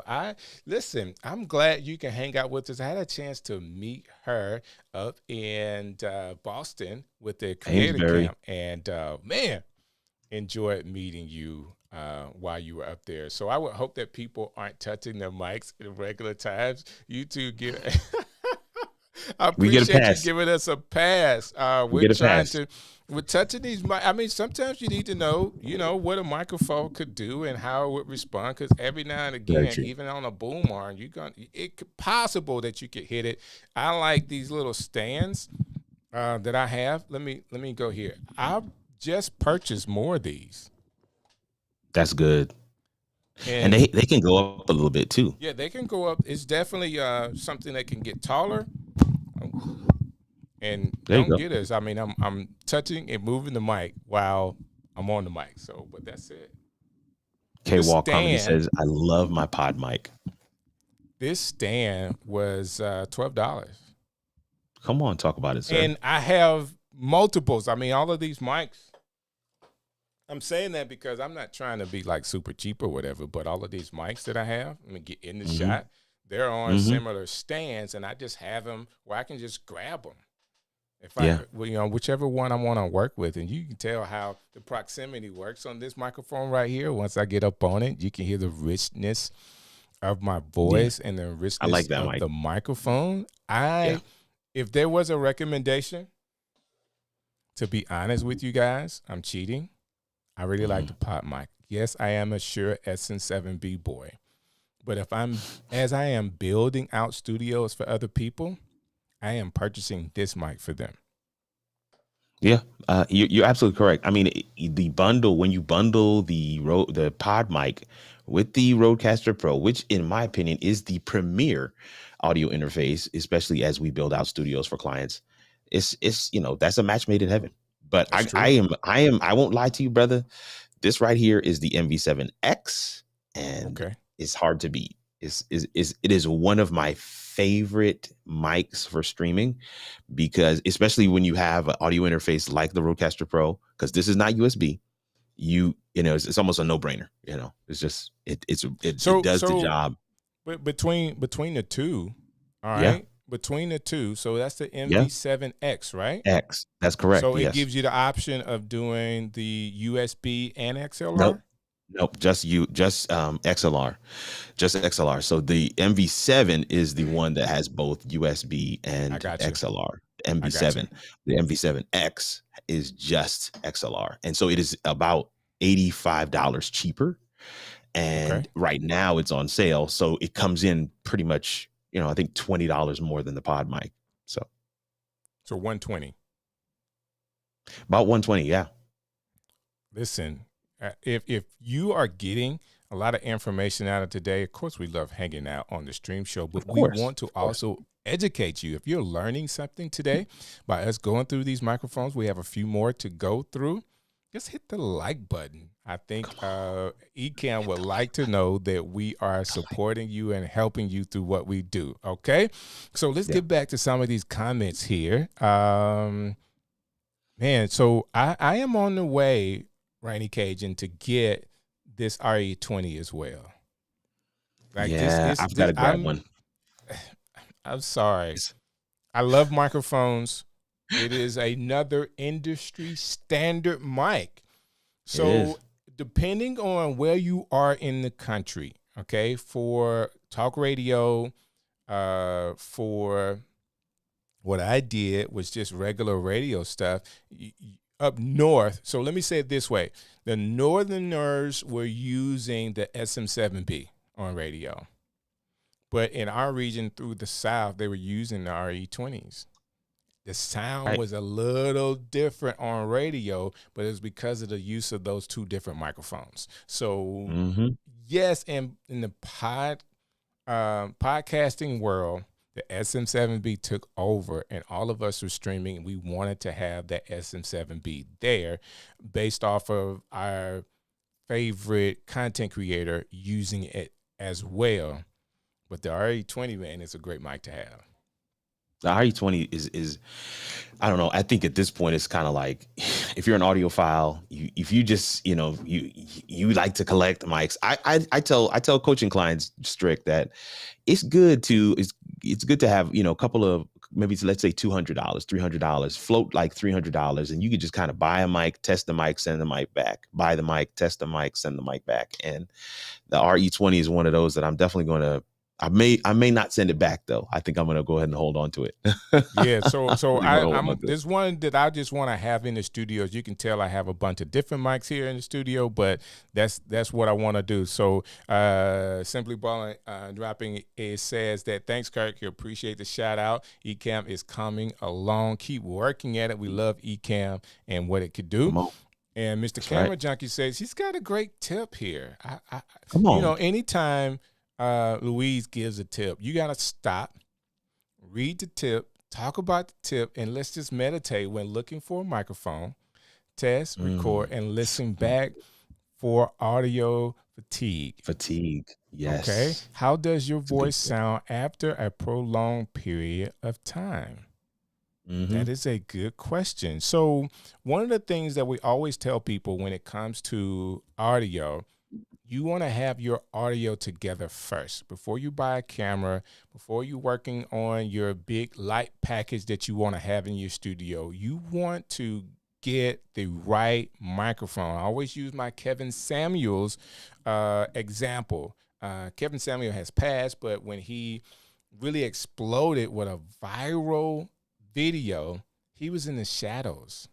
Listen, I'm glad you can hang out with us. I had a chance to meet her up in Boston with the Creator Camp, and man, enjoyed meeting you while you were up there. So I would hope that people aren't touching their mics at regular times. You two get I appreciate you giving us a pass. We're touching these. I mean, sometimes you need to know, what a microphone could do and how it would respond. Because every now and again, even on a boom arm, it's possible that you could hit it. I like these little stands that I have. Let me go here. I just purchased more of these. That's good. And they can go up a little bit too. Yeah, they can go up. It's definitely something that can get taller. And don't get us. I mean, I'm touching and moving the mic while I'm on the mic. So, but that's it. K-Walk Comedy says, I love my pod mic. This stand was $12. Come on, talk about it, sir. And I have multiples. I mean, all of these mics. I'm saying that because I'm not trying to be like super cheap or whatever, but all of these mics that I have, let me get in the shot. They're on similar stands, and I just have them where I can just grab them. If whichever one I want to work with, and you can tell how the proximity works on this microphone right here. Once I get up on it, you can hear the richness of my voice and the richness of the microphone. If there was a recommendation, to be honest with you guys, I'm cheating. I really like the pod mic. Yes, I am a Shure SM7B boy. But as I am building out studios for other people, I am purchasing this mic for them. Yeah, you're absolutely correct. I mean, the bundle, when you bundle the pod mic with the Rodecaster Pro, which in my opinion is the premier audio interface, especially as we build out studios for clients, it's that's a match made in heaven. But I won't lie to you, brother. This right here is the MV7X, and it's hard to beat. It is one of my favorite mics for streaming, because especially when you have an audio interface like the Rodecaster Pro, because this is not USB, it's almost a no-brainer. It's just it does the job. But between the two, all right. Between the two, so that's the MV7X, right? X, that's correct. So it gives you the option of doing the USB and XLR. Nope, just XLR, just XLR. So the MV7 is the one that has both USB and XLR. MV7, the MV7X is just XLR, and so it is about $85 cheaper. And right now it's on sale, so it comes in pretty much, I think $20 more than the pod mic. So $120. About $120, yeah. Listen. If you are getting a lot of information out of today, of course, we love hanging out on the stream show, but we want to also educate you. If you're learning something today by us going through these microphones, we have a few more to go through. Just hit the like button. I think Come on. Ecamm would like to know that we are supporting you and helping you through what we do. Okay, so let's Yeah. get back to some of these comments here. Man, so I am on the way, Rainy Cajun, to get this RE20 as well. Like this Yeah, is I've got this to grab one. I'm sorry. It's- I love microphones. It is another industry standard mic. It is. So depending on where you are in the country, okay, for talk radio, for what I did was just regular radio stuff up north. So let me say it this way: the Northerners were using the SM7B on radio, but in our region through the South, they were using the RE20s. The sound Right. was a little different on radio, but it was because of the use of those two different microphones. So Mm-hmm. yes, and in the podcasting world, the SM7B took over, and all of us were streaming. And we wanted to have that SM7B there, based off of our favorite content creator using it as well. But the RE20, man, is a great mic to have. The RE20 is I don't know. I think at this point it's kind of like if you're an audiophile, if you just you like to collect mics. I tell coaching clients strict that it's good to have a couple of maybe let's say $200, $300, float like $300, and you could just kind of buy a mic, test the mic, send the mic back, buy the mic, test the mic, send the mic back. And the RE20 is one of those that I'm definitely going to. I may not send it back though. I think I'm gonna go ahead and hold on to it. Yeah, so I'm really gonna hold on I'm to it. there's one that I just want to have in the studio. As you can tell, I have a bunch of different mics here in the studio, but that's what I want to do. So Simply Balling dropping it says that thanks, Kirk. You appreciate the shout out. Ecamm is coming along. Keep working at it. We love Ecamm and what it could do. Come on, And Mr. that's Camera right. Junkie says he's got a great tip here. Come on. Anytime Louise gives a tip, you got to stop, read the tip, talk about the tip, and let's just meditate when looking for a microphone, test, Mm. record, and listen back for audio fatigue. Fatigue. Okay. Yes, How does your it's a good voice tip. sound after a prolonged period of time? Mm-hmm. That is a good question. So, one of the things that we always tell people when it comes to audio, you want to have your audio together first before you buy a camera, before you're working on your big light package that you want to have in your studio. You want to get the right microphone. I always use my Kevin Samuels example. Kevin Samuel has passed, but when he really exploded with a viral video, he was in the shadows.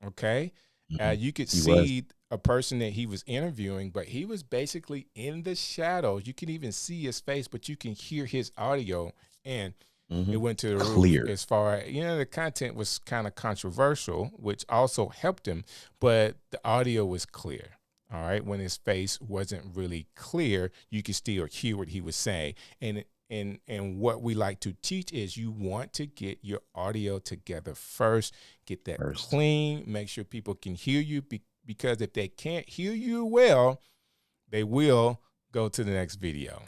Okay. Mm-hmm. You could He was. see a person that he was interviewing, but he was basically in the shadows. You can even see his face, but you can hear his audio, and it Mm-hmm. went to the roof. Clear. As far as the content was kind of controversial, which also helped him, but the audio was clear. All right. When his face wasn't really clear, you could still hear what he was saying. And what we like to teach is you want to get your audio together first, get that First. clean, make sure people can hear you, because if they can't hear you well, they will go to the next video.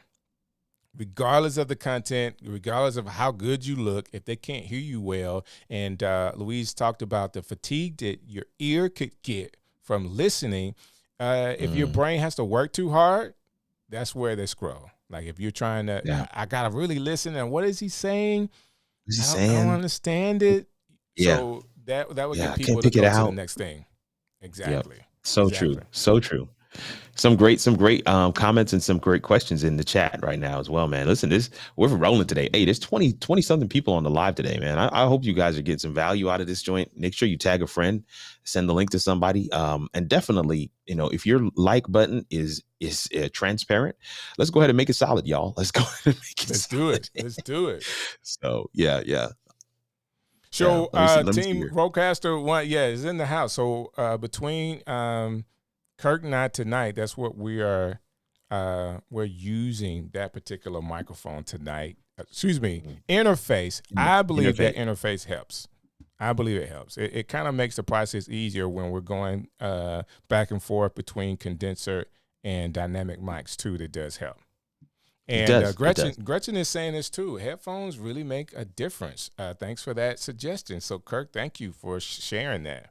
Regardless of the content, regardless of how good you look, if they can't hear you well, and Louise talked about the fatigue that your ear could get from listening, if your brain has to work too hard, that's where they scroll. Like if you're trying to, Yeah. I gotta really listen. And what is he saying? What's he I don't saying? understand it. Yeah. So that would Yeah. get I can't people to pick it go to the out. next thing. Yep. Exactly. So true. Exactly. So true. Some great comments and some great questions in the chat right now as well, man. Listen, we're rolling today. Hey, there's 20 something people on the live today, man. I hope you guys are getting some value out of this joint. Make sure you tag a friend, send the link to somebody. And definitely, if your like button is transparent, let's go ahead and make it solid, y'all. Let's go ahead and make it Let's solid. do it. Let's do it. So yeah. So Let me see Team here. Roadcaster one, is in the house. So between Kirk and I tonight, that's what we're using that particular microphone tonight. Excuse me, interface. I believe that interface helps. I believe it helps. It kind of makes the process easier when we're going back and forth between condenser and dynamic mics too. That does help. It And does. It does. Gretchen is saying this too. Headphones really make a difference. Thanks for that suggestion. So, Kirk, thank you for sharing that.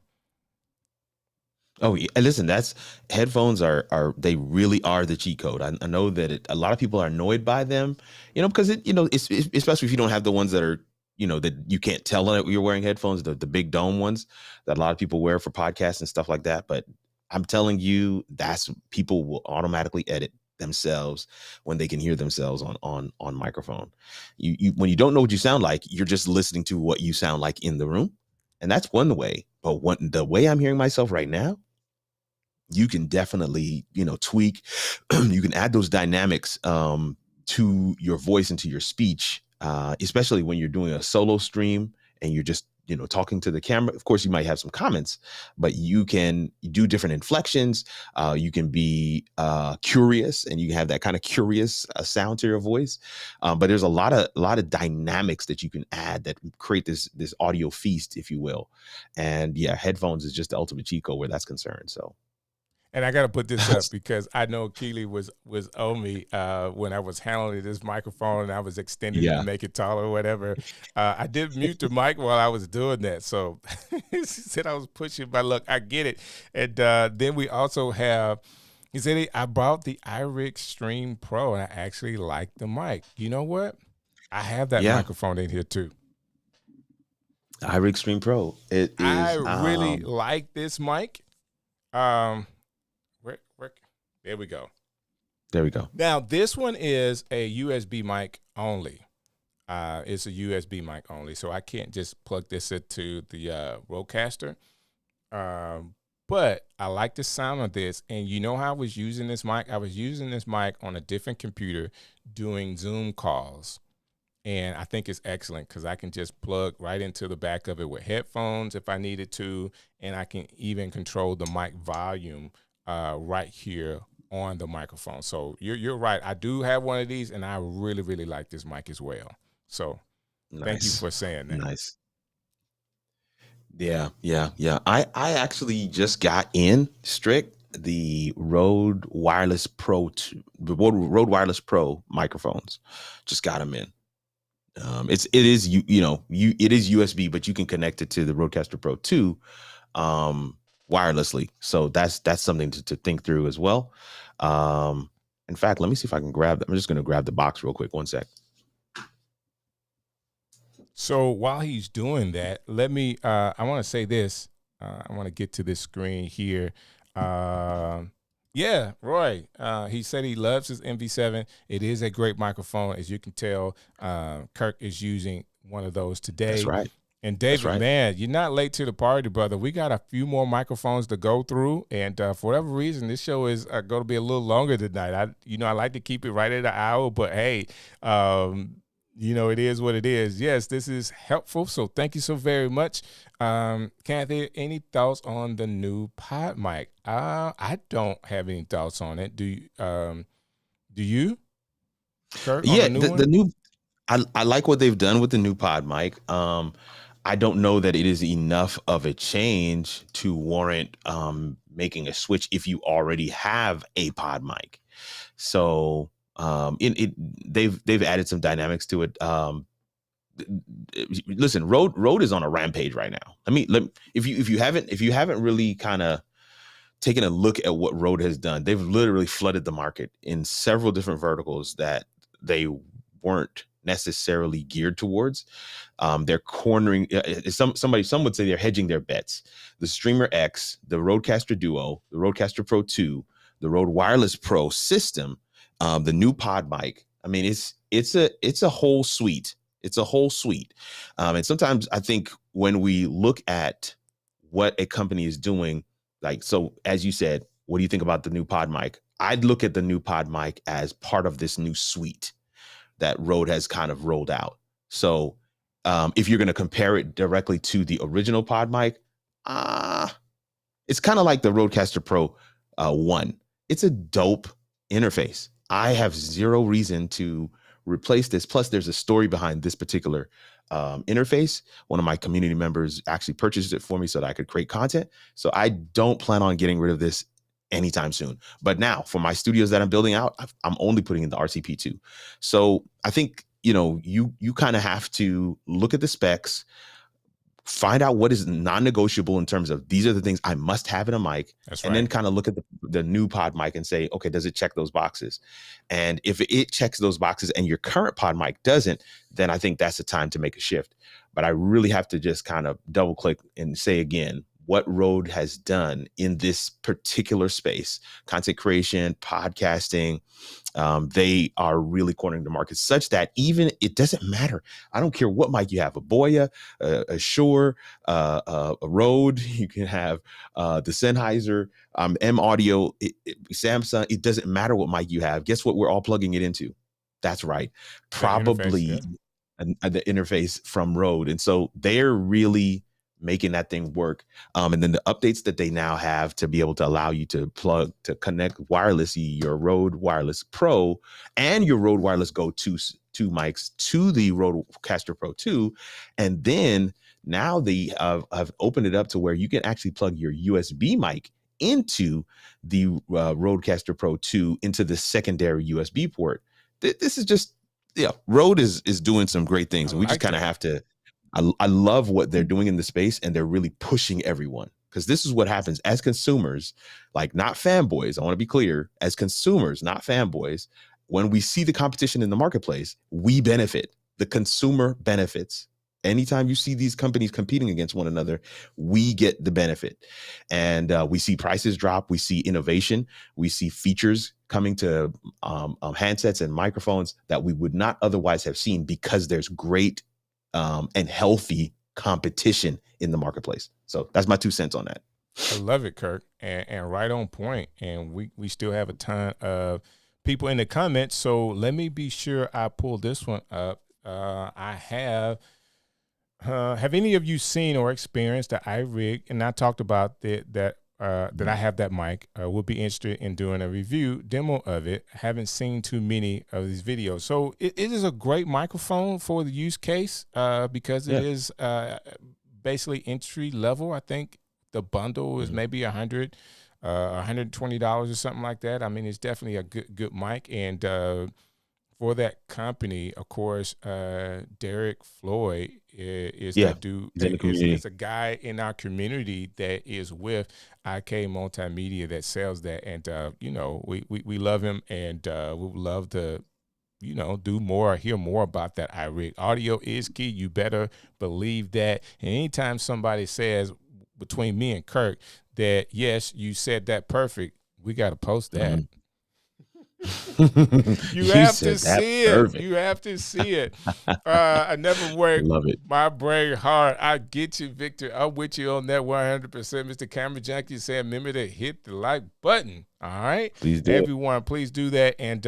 Oh, yeah. And listen, that's headphones are they really are the cheat code. I know that a lot of people are annoyed by them, because it's especially if you don't have the ones that are, that you can't tell that you're wearing headphones, the big dome ones that a lot of people wear for podcasts and stuff like that. But I'm telling you, that's people will automatically edit themselves when they can hear themselves on microphone. You when you don't know what you sound like, you're just listening to what you sound like in the room, and that's one way. But the way I'm hearing myself right now, you can definitely tweak. You can add those dynamics to your voice and to your speech, especially when you're doing a solo stream and you're just talking to the camera. Of course you might have some comments, but you can do different inflections. You can be curious, and you have that kind of curious sound to your voice. But there's a lot of dynamics that you can add that create this audio feast, if you will. And yeah, headphones is just the ultimate cheat code where that's concerned. So And I got to put this up because I know Keely was on me when I was handling this microphone and I was extending it to yeah. make it taller or whatever. I did mute the mic while I was doing that. So she said I was pushing my luck. I get it. And then we also have, he said, I bought the iRig Stream Pro and I actually like the mic. You know what? I have that Yeah. microphone in here too. iRig Stream Pro. It I is really like this mic. There we go. There we go. Now, this one is a USB mic only. It's a USB mic only, so I can't just plug this into the Rodecaster. But I like the sound of this, and you know how I was using this mic? I was using this mic on a different computer doing Zoom calls, and I think it's excellent because I can just plug right into the back of it with headphones if I needed to, and I can even control the mic volume right here on the microphone. So you're right. I do have one of these, and I really, really like this mic as well. So thank you for saying that. Nice. Yeah. I actually just got in Strick the Rode Wireless Pro Rode Wireless Pro microphones. Just got them in. It is USB, but you can connect it to the Rodecaster Pro 2 wirelessly. So that's something to think through as well. In fact, let me see if I can grab that. I'm just going to grab the box real quick. One sec. So while he's doing that, let me, I want to say this. I want to get to this screen here. Yeah, Roy, he said he loves his MV7. It is a great microphone. As you can tell, Kirk is using one of those today. That's right. And David, man, you're not late to the party, brother. We got a few more microphones to go through, and for whatever reason, this show is going to be a little longer tonight. I like to keep it right at an hour, but hey, it is what it is. Yes, this is helpful, so thank you so very much. Kathy, any thoughts on the new pod mic? I don't have any thoughts on it. Do you? Kirk, yeah, the new. I like what they've done with the new pod mic. I don't know that it is enough of a change to warrant making a switch if you already have a pod mic. So they've added some dynamics to it. Listen, Rode is on a rampage right now. If you haven't really kind of taken a look at what Rode has done, they've literally flooded the market in several different verticals that they weren't necessarily geared towards. They're cornering some would say they're hedging their bets. The Streamer X, the Rodecaster Duo, the Rodecaster Pro 2, the Rode Wireless Pro system, the new pod mic. I mean, it's a whole suite. It's a whole suite. And sometimes I think when we look at what a company is doing, like, so as you said, what do you think about the new pod mic? I'd look at the new pod mic as part of this new suite that Rode has kind of rolled out. So if you're going to compare it directly to the original pod mic, it's kind of like the Rodecaster Pro 1. It's a dope interface. I have zero reason to replace this. Plus, there's a story behind this particular interface. One of my community members actually purchased it for me so that I could create content. So I don't plan on getting rid of this anytime soon. But now for my studios that I'm building out, I'm only putting in the RCP2. So I think, you kind of have to look at the specs, find out what is non-negotiable in terms of these are the things I must have in a mic. That's and right. then kind of look at the new pod mic and say, okay, does it check those boxes? And if it checks those boxes and your current pod mic doesn't, then I think that's the time to make a shift. But I really have to just kind of double click and say again, what Rode has done in this particular space, content creation, podcasting, they are really cornering the market such that even it doesn't matter. I don't care what mic you have, a Boya, a Shure, a Rode, you can have the Sennheiser, M Audio, Samsung. It doesn't matter what mic you have. Guess what we're all plugging it into? That's right. Probably the interface from Rode. And so they're really making that thing work. And then the updates that they now have to be able to allow you to connect wirelessly your Rode Wireless Pro and your Rode Wireless Go 2 mics to the Rodecaster Pro 2. And then now they have opened it up to where you can actually plug your USB mic into the Rodecaster Pro 2 into the secondary USB port. This is just, Rode is doing some great things. And we just kind of have to, I love what they're doing in the space, and they're really pushing everyone, because this is what happens as consumers, like not fanboys. I want to be clear, as consumers, not fanboys. When we see the competition in the marketplace, we benefit. The consumer benefits. Anytime you see these companies competing against one another, we get the benefit. And we see prices drop. We see innovation. We see features coming to handsets and microphones that we would not otherwise have seen, because there's great and healthy competition in the marketplace. So that's my 2 cents on that. I love it, Kirk, and right on point. And we still have a ton of people in the comments. So let me be sure I pull this one up. I have any of you seen or experienced the iRig? And I talked about that I have that mic. We'll be interested in doing a review demo of it. I haven't seen too many of these videos. So it is a great microphone for the use case because it is basically entry level. I think the bundle is maybe $100, $120 or something like that. I mean, it's definitely a good mic. And for that company, of course, Derek Floyd is that dude. It's a guy in our community that is with Ecamm Multimedia that sells that, and we love him, and we would love to do more, hear more about that iRig. Audio is key. You better believe that. And anytime somebody says between me and Kirk that yes, you said that perfect, we got to post that. Mm-hmm. You have to see it. You have to see it. I never worked my brain hard. I get you, Victor. I'm with you on that 100%. Mr. Camera Junkie said, remember to hit the like button. All right? Please do. Everyone, please do that. And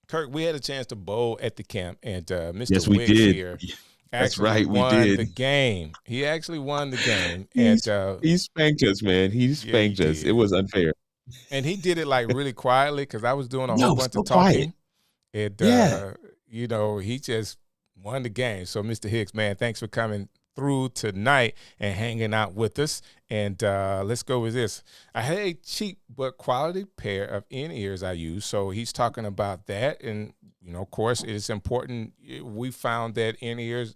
Kirk, we had a chance to bowl at the camp, and Mr. Wicks here actually won the game. He actually won the game. He spanked us, man. He spanked us. It was unfair. And he did it like really quietly, because I was doing a whole bunch of talking. And, he just won the game. So, Mr. Hicks, man, thanks for coming through tonight and hanging out with us. And let's go with this. I had a cheap but quality pair of in-ears I use. So he's talking about that. And, of course, it's important. We found that in-ears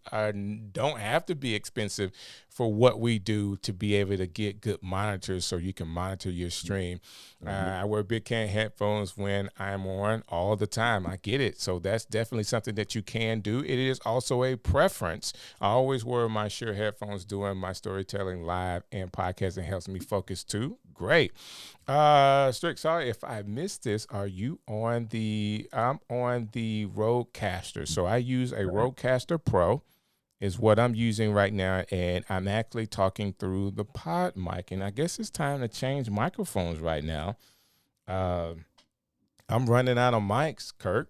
don't have to be expensive for what we do to be able to get good monitors so you can monitor your stream. I wear big can headphones when I'm on all the time. I get it. So that's definitely something that you can do. It is also a preference. I always wear my Shure headphones doing my storytelling live and podcasting. Helps me focus too. Great. Strick, sorry if I missed this. Are you on I'm on the Rodecaster. So I use a Rodecaster Pro is what I'm using right now, and I'm actually talking through the pod mic, and I guess it's time to change microphones right now. I'm running out of mics, Kirk.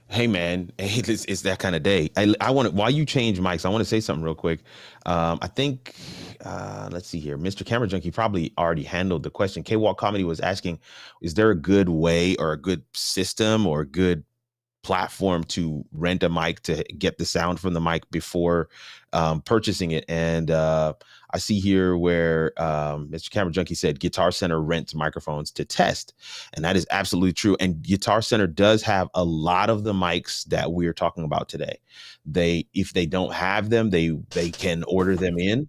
Hey man, it's that kind of day. I want to, while you change mics, I want to say something real quick. I think let's see here. Mr. Camera Junkie probably already handled the question. K-Walk Comedy was asking, is there a good way or a good system or a good platform to rent a mic to get the sound from the mic before purchasing it. And I see here where Mr. Camera Junkie said Guitar Center rents microphones to test. And that is absolutely true. And Guitar Center does have a lot of the mics that we're talking about today. If they don't have them, they can order them in.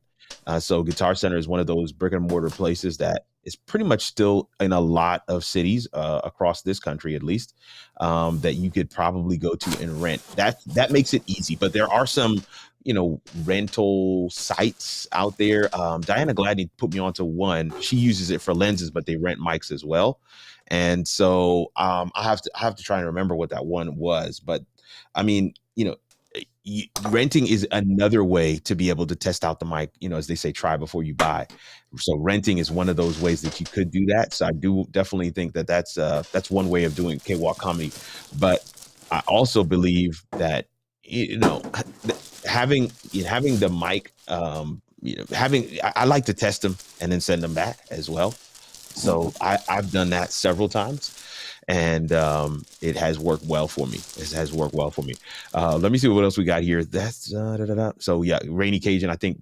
So Guitar Center is one of those brick and mortar places that is pretty much still in a lot of cities across this country, at least, that you could probably go to and rent. That makes it easy. But there are some, rental sites out there. Diana Gladney put me onto one. She uses it for lenses, but they rent mics as well. And so I have to try and remember what that one was. But I mean, renting is another way to be able to test out the mic, as they say, try before you buy. So renting is one of those ways that you could do that. So I do definitely think that that's one way of doing K-Walk comedy. But I also believe that, having the mic, I like to test them and then send them back as well. So I've done that several times. And it has worked well for me. Let me see what else we got here. That's So yeah, Rainy Cajun. I think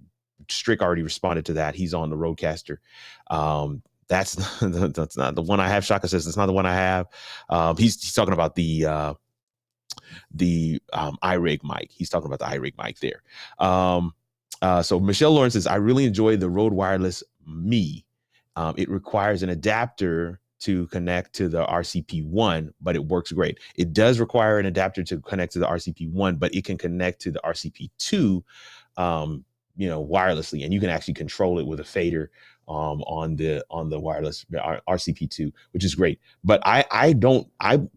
Strick already responded to that. He's on the Rodecaster. That's not the one I have. Shaka says it's not the one I have. He's talking about the iRig mic. He's talking about the iRig mic there. So Michelle Lawrence says, I really enjoy the Rode Wireless Me. It requires an adapter to connect to the RCP1, but it works great. It does require an adapter to connect to the RCP1, but it can connect to the RCP2, wirelessly, and you can actually control it with a fader on the wireless RCP2, which is great. But I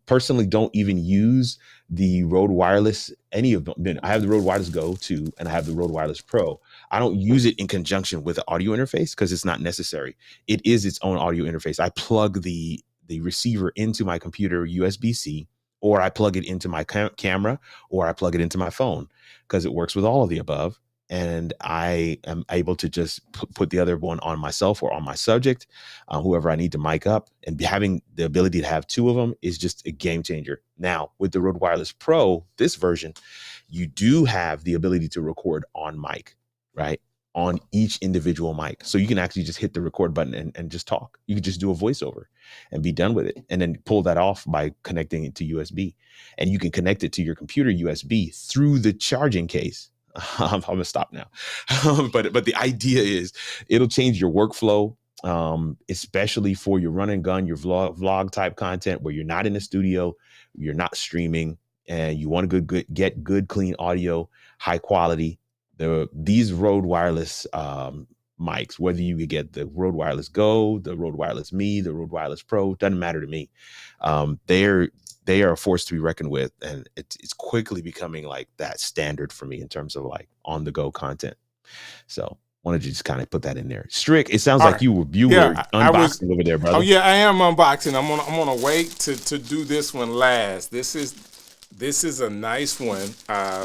personally don't even use the Rode Wireless, any of them. I have the Rode Wireless Go 2 and I have the Rode Wireless Pro. I don't use it in conjunction with the audio interface because it's not necessary. It is its own audio interface. I plug the receiver into my computer USB-C, or I plug it into my camera, or I plug it into my phone, because it works with all of the above. And I am able to just put the other one on myself or on my subject, whoever I need to mic up. And having the ability to have two of them is just a game changer. Now, with the Rode Wireless Pro, this version, you do have the ability to record on mic, right? On each individual mic. So you can actually just hit the record button and just talk. You can just do a voiceover and be done with it. And then pull that off by connecting it to USB. And you can connect it to your computer USB through the charging case. I'm gonna stop now. But the idea is it'll change your workflow, especially for your run and gun, your vlog type content where you're not in the studio, you're not streaming, and you want to get good, clean audio, high quality. These Rode Wireless mics, whether you get the Rode Wireless Go, the Rode Wireless Me, the Rode Wireless Pro, doesn't matter to me. They are a force to be reckoned with, and it's quickly becoming like that standard for me in terms of like on the go content. So wanted to just kind of put that in there. Strick, it sounds All like right. you were I was. unboxing over there, brother. Oh yeah, I am unboxing. I'm gonna wait to do this one last. This is a nice one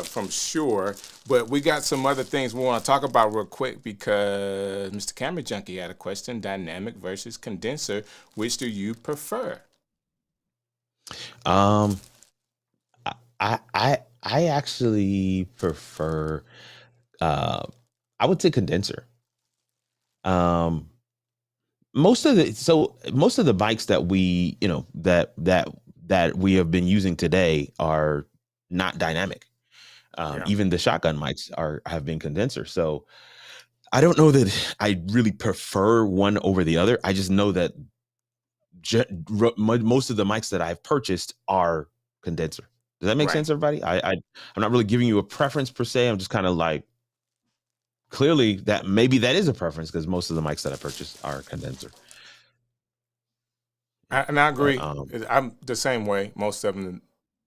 from Shure, but we got some other things we want to talk about real quick because Mr. Camera Junkie had a question: dynamic versus condenser. Which do you prefer? I actually prefer, I would say condenser. Most of the mics that we, that we have been using today are not dynamic. Even the shotgun mics have been condenser. So I don't know that I really prefer one over the other. I just know that most of the mics that I've purchased are condenser. Does that make sense, everybody? I'm not really giving you a preference per se. I'm just kind of like, clearly that maybe that is a preference because most of the mics that I purchased are condenser. And I agree. I'm the same way. Most of them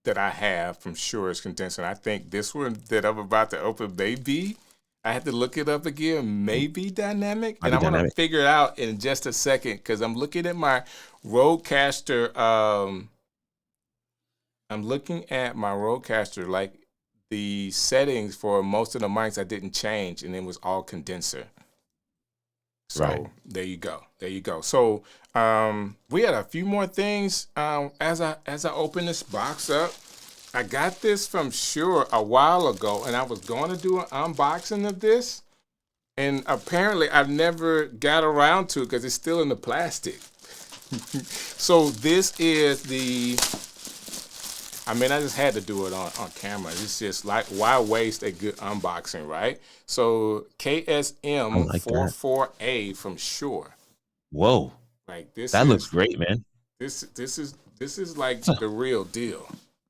that I have from Shure is condenser. I think this one that I'm about to open may be. I had to look it up again. Maybe dynamic, and I want to figure it out in just a second because I'm looking at my Rodecaster. I'm looking at my Rodecaster, like the settings for most of the mics I didn't change, and it was all condenser. So there you go. So we had a few more things as I open this box up. I got this from Shure a while ago, and I was going to do an unboxing of this, and apparently I never got around to it because it's still in the plastic. So this is the. I mean, I just had to do it on camera. It's just like, why waste a good unboxing, right? So I like that. KSM44A from Shure. Whoa, Like this that looks is great, man. this is like That's a, the real deal.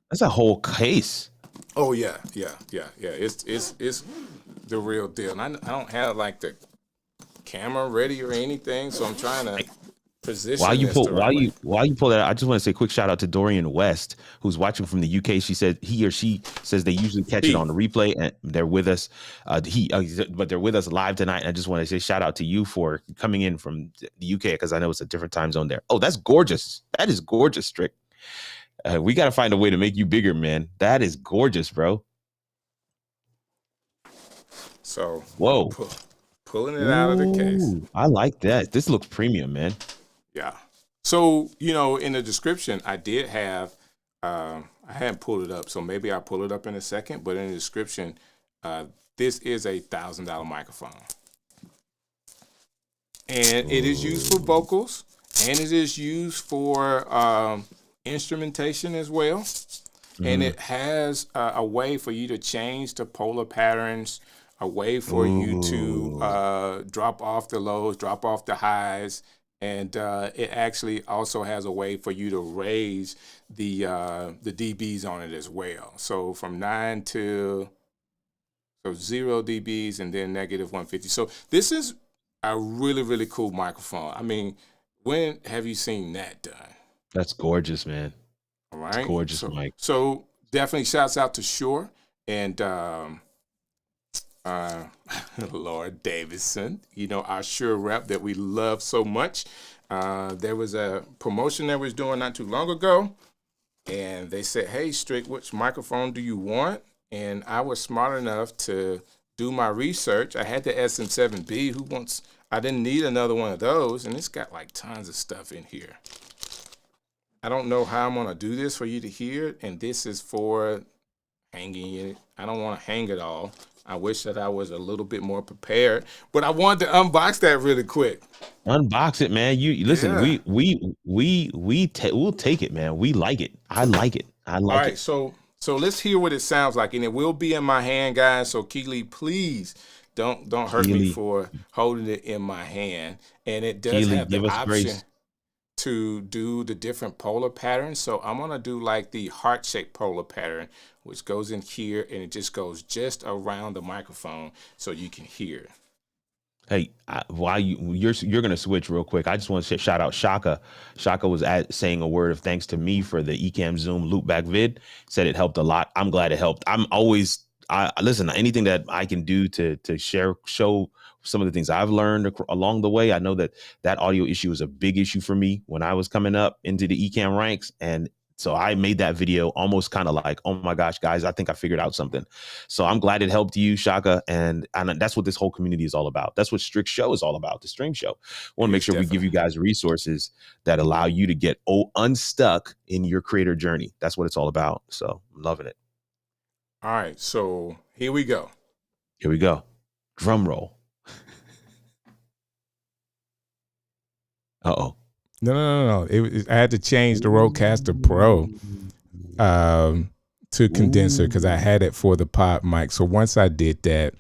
that's a whole case. Oh yeah. It's the real deal. And I don't have like the camera ready or anything, so I'm trying to position this the right way. While you pull that out, I just want to say a quick shout out to Dorian West, who's watching from the UK. She said he or she says they usually catch it on the replay, and they're with us. But they're with us live tonight. And I just want to say shout out to you for coming in from the UK, because I know it's a different time zone there. Oh, that's gorgeous. That is gorgeous, Strick. We got to find a way to make you bigger, man. That is gorgeous, bro. So whoa, pulling it out of the case. I like that. This looks premium, man. Yeah. So, in the description, I did have, I hadn't pulled it up, so maybe I'll pull it up in a second. But in the description, this is a $1,000 microphone. And it is used for vocals, and it is used for instrumentation as well. And it has a way for you to change the polar patterns, a way for you to drop off the lows, drop off the highs. And it actually also has a way for you to raise the dBs on it as well. So from 9 to 0 dBs and then negative 150. So this is a really, really cool microphone. I mean, when have you seen that done? That's gorgeous, man. All right. It's gorgeous, Mike. So definitely shouts out to Shure and Lord Davidson, our Shure rep that we love so much. There was a promotion that was doing not too long ago, and they said, "Hey, Strick, which microphone do you want?" And I was smart enough to do my research. I had the SM7B. I didn't need another one of those, and it's got like tons of stuff in here. I don't know how I'm gonna do this for you to hear, and this is for hanging it. I don't want to hang it all. I wish that I was a little bit more prepared, but I wanted to unbox that really quick. Unbox it, man. You listen. Yeah. We'll take it, man. We like it. I like it. I like it. All right, so let's hear what it sounds like, and it will be in my hand, guys. So Keely, please don't hurt me for holding it in my hand. And it does have the option to do the different polar patterns. So I'm gonna do like the heart-shaped polar pattern, which goes in here and it just goes just around the microphone so you can hear. Hey, while you're gonna switch real quick, I just want to shout out Shaka. Shaka was saying a word of thanks to me for the Ecamm Zoom loopback vid. Said it helped a lot. I'm glad it helped. Listen, anything that I can do to show some of the things I've learned along the way. I know that audio issue was a big issue for me when I was coming up into the Ecamm ranks, and so I made that video almost kind of like, oh my gosh, guys, I think I figured out something. So I'm glad it helped you, Shaka. And that's what this whole community is all about. That's what Strick Show is all about, the stream show. I want to make sure we give you guys resources that allow you to get unstuck in your creator journey. That's what it's all about. So I'm loving it. All right. So here we go. Here we go. Drum roll. Uh-oh. No. I had to change the Rodecaster Pro to condenser because I had it for the pod mic. So once I did that,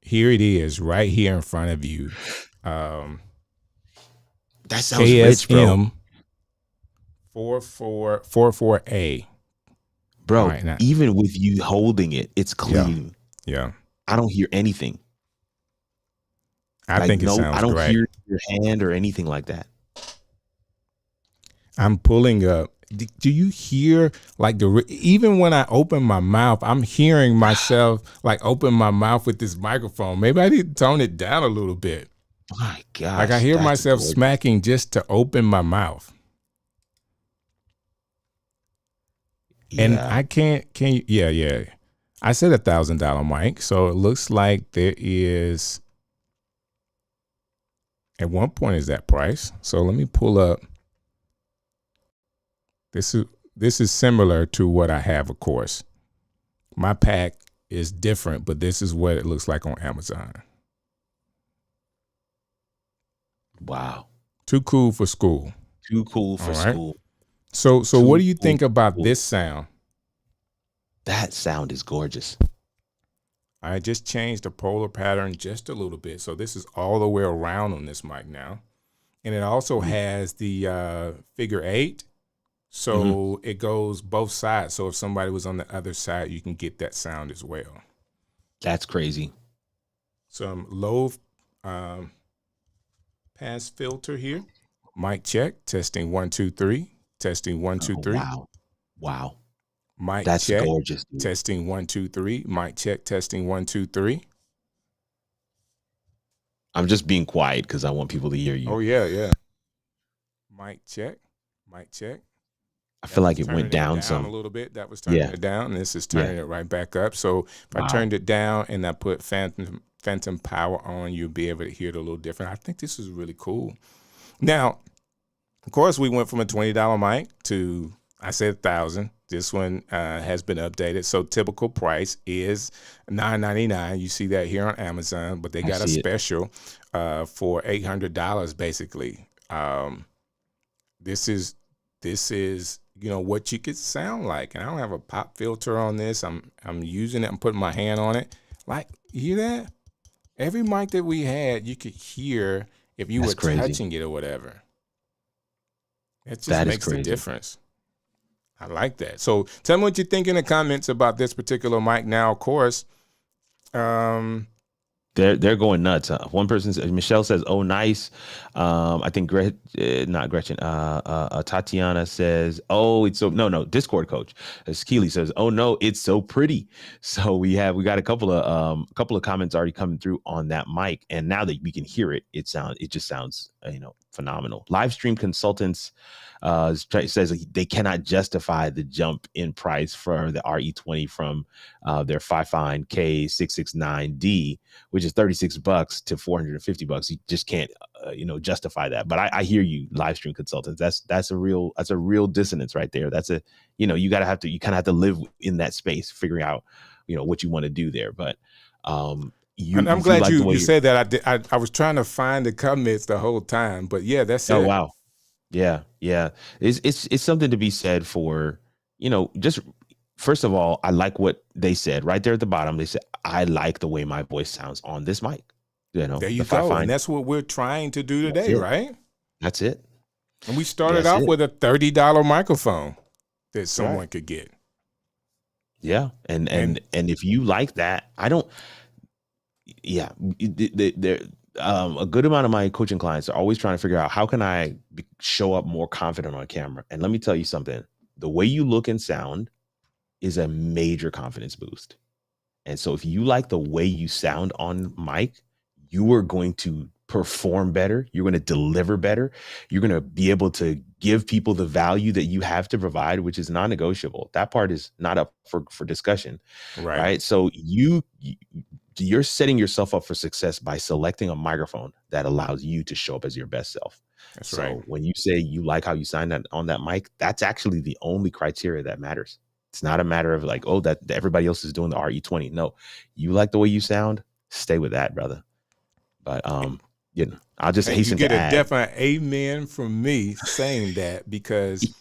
here it is right here in front of you. That sounds rich, bro. KSM 44A. Bro, right, even with you holding it, it's clean. Yeah. I don't hear anything. I think it sounds great. I don't hear your hand or anything like that. I'm pulling up. Do you hear like even when I open my mouth, I'm hearing myself like open my mouth with this microphone. Maybe I need to tone it down a little bit. My God. Like I hear myself smacking just to open my mouth. Yeah. And I can you? Yeah. I said $1,000 mic. So it looks like there is, at one point is that price. So let me pull up. This this is similar to what I have, of course. My pack is different, but this is what it looks like on Amazon. Wow. Too cool for school. Too cool for All right. school. So what Too do you cool think about for this sound? That sound is gorgeous. I just changed the polar pattern just a little bit. So this is all the way around on this mic now. And it also has the figure 8. So it goes both sides. So if somebody was on the other side, you can get that sound as well. That's crazy. Some low pass filter here. Mic check. Testing 1 2 3. Testing 1 2 3. Wow. Mic That's check. gorgeous. Dude. Testing 1 2 3. Mic check. Testing 1 2 3. I'm just being quiet because I want people to hear you. Oh yeah. Mic check. Mic check. I feel like it went down some a little bit. That was turning it down, and this is turning it right back up. So if I turned it down and I put phantom power on, you'll be able to hear it a little different. I think this is really cool. Now, of course, we went from a $20 mic to, I said $1,000. This one has been updated. So typical price is $9.99. You see that here on Amazon, but they got a special for $800 basically. This is what you could sound like. And I don't have a pop filter on this. I'm using it. I'm putting my hand on it. Like, you hear that? Every mic that we had, you could hear if you were touching it or whatever. It just makes the difference. I like that. So tell me what you think in the comments about this particular mic. Now, of course, they're going nuts. One person says, Michelle says, "Oh, nice." I think not Gretchen. Tatiana says, "Oh, it's so no." Discord coach Keely says, "Oh no, it's so pretty." So we got a couple of comments already coming through on that mic, and now that we can hear it, it just sounds phenomenal. Live stream consultants says they cannot justify the jump in price for the RE20 from their Fifine K669D, which is $36 to $450. You just can't justify that. But I hear you, live stream consultants. That's a real dissonance right there. That's you kind of have to live in that space, figuring out what you want to do there. But I'm glad you said that. I was trying to find the comments the whole time, but yeah, that's it. Oh wow. Yeah. It's something to be said for, just first of all, I like what they said right there at the bottom. They said, I like the way my voice sounds on this mic. There you go. And that's what we're trying to do today, right? That's it. And we started off with a $30 microphone that someone could get. Yeah. And if you like that, a good amount of my coaching clients are always trying to figure out how can I show up more confident on camera. And let me tell you something, the way you look and sound is a major confidence boost. And so if you like the way you sound on mic, you are going to perform better. You're going to deliver better. You're going to be able to give people the value that you have to provide, which is non-negotiable. That part is not up for discussion. Right. So you're setting yourself up for success by selecting a microphone that allows you to show up as your best self. That's right. So when you say you like how you sound on that mic, that's actually the only criteria that matters. It's not a matter of like, that everybody else is doing the RE20. No, you like the way you sound, stay with that, brother. But I'll just hasten to add. You get a definite amen from me saying that, because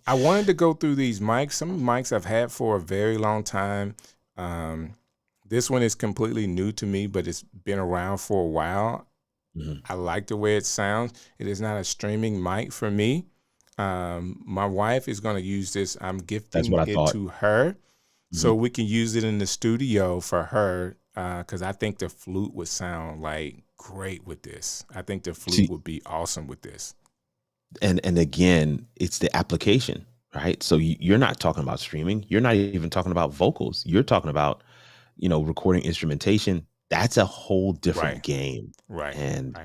I wanted to go through these mics. Some mics I've had for a very long time. This one is completely new to me, but it's been around for a while. Mm-hmm. I like the way it sounds. It is not a streaming mic for me. My wife is going to use this. I'm gifting it to her, so we can use it in the studio for her, because I think the flute would sound like great with this. I think the flute would be awesome with this. And again, it's the application, right? So you're not talking about streaming. You're not even talking about vocals. You're talking about recording instrumentation. That's a whole different game. Right. And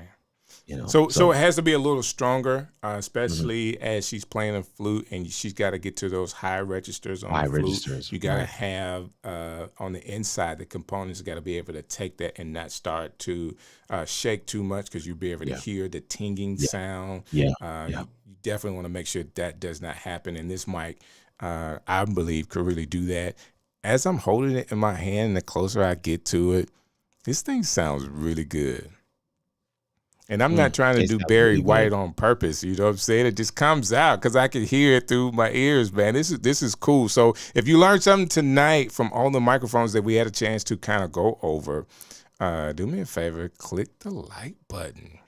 so it has to be a little stronger, especially as she's playing a flute, and she's got to get to those high registers on the flute. You got to have on the inside, the components got to be able to take that and not start to shake too much, because you'll be able to hear the tinging sound. You definitely want to make sure that does not happen. And this mic, I believe, could really do that. As I'm holding it in my hand, the closer I get to it, this thing sounds really good. And I'm not trying to It do sounds Barry really White good. on purpose. You know what I'm saying? It just comes out because I can hear it through my ears, man. This is cool. So if you learned something tonight from all the microphones that we had a chance to kind of go over, do me a favor, click the like button.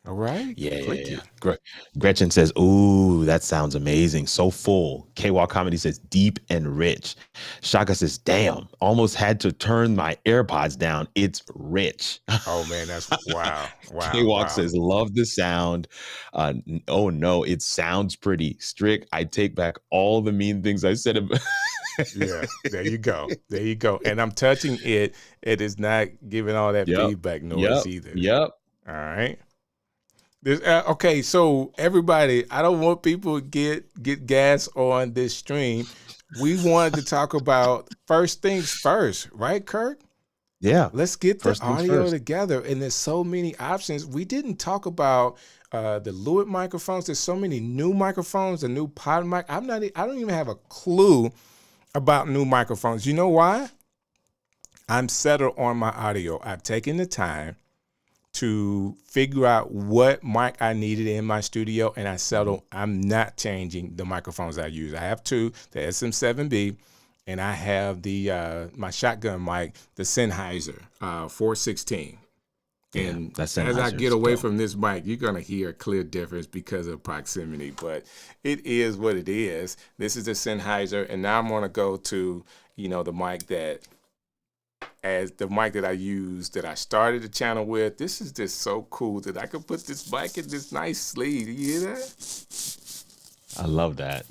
All right? Click Yeah. it. Gretchen says, "Ooh, that sounds amazing. So full." K-Walk Comedy says, "Deep and rich." Shaka says, "Damn, almost had to turn my AirPods down. It's rich." Oh man, that's wow. Wow. K-Walk Wow. says, "Love the sound." Oh no, it sounds pretty. Strick, I take back all the mean things I said about. Yeah, there you go. There you go. And I'm touching it. It is not giving all that Yep. feedback noise Yep. either. Yep. All right. Okay, so everybody, I don't want people to get gas on this stream. We wanted to talk about first things first, right, Kirk? Yeah. Let's get the First things audio first. together. And there's so many options. We didn't talk about the Lewitt microphones. There's so many new microphones, the new pod mic. I don't even have a clue about new microphones. You know why? I'm settled on my audio. I've taken the time to figure out what mic I needed in my studio, and I settled. I'm not changing the microphones I use. I have two, the SM7B, and I have the my shotgun mic, the Sennheiser 416. Yeah, And that's as I get Sennheiser's away dope. from this mic, you're gonna hear a clear difference because of proximity. But it is what it is. This is the Sennheiser, and now I'm gonna go to the mic that I use that I started the channel with. This is just so cool that I could put this mic in this nice sleeve. You hear that? I love that.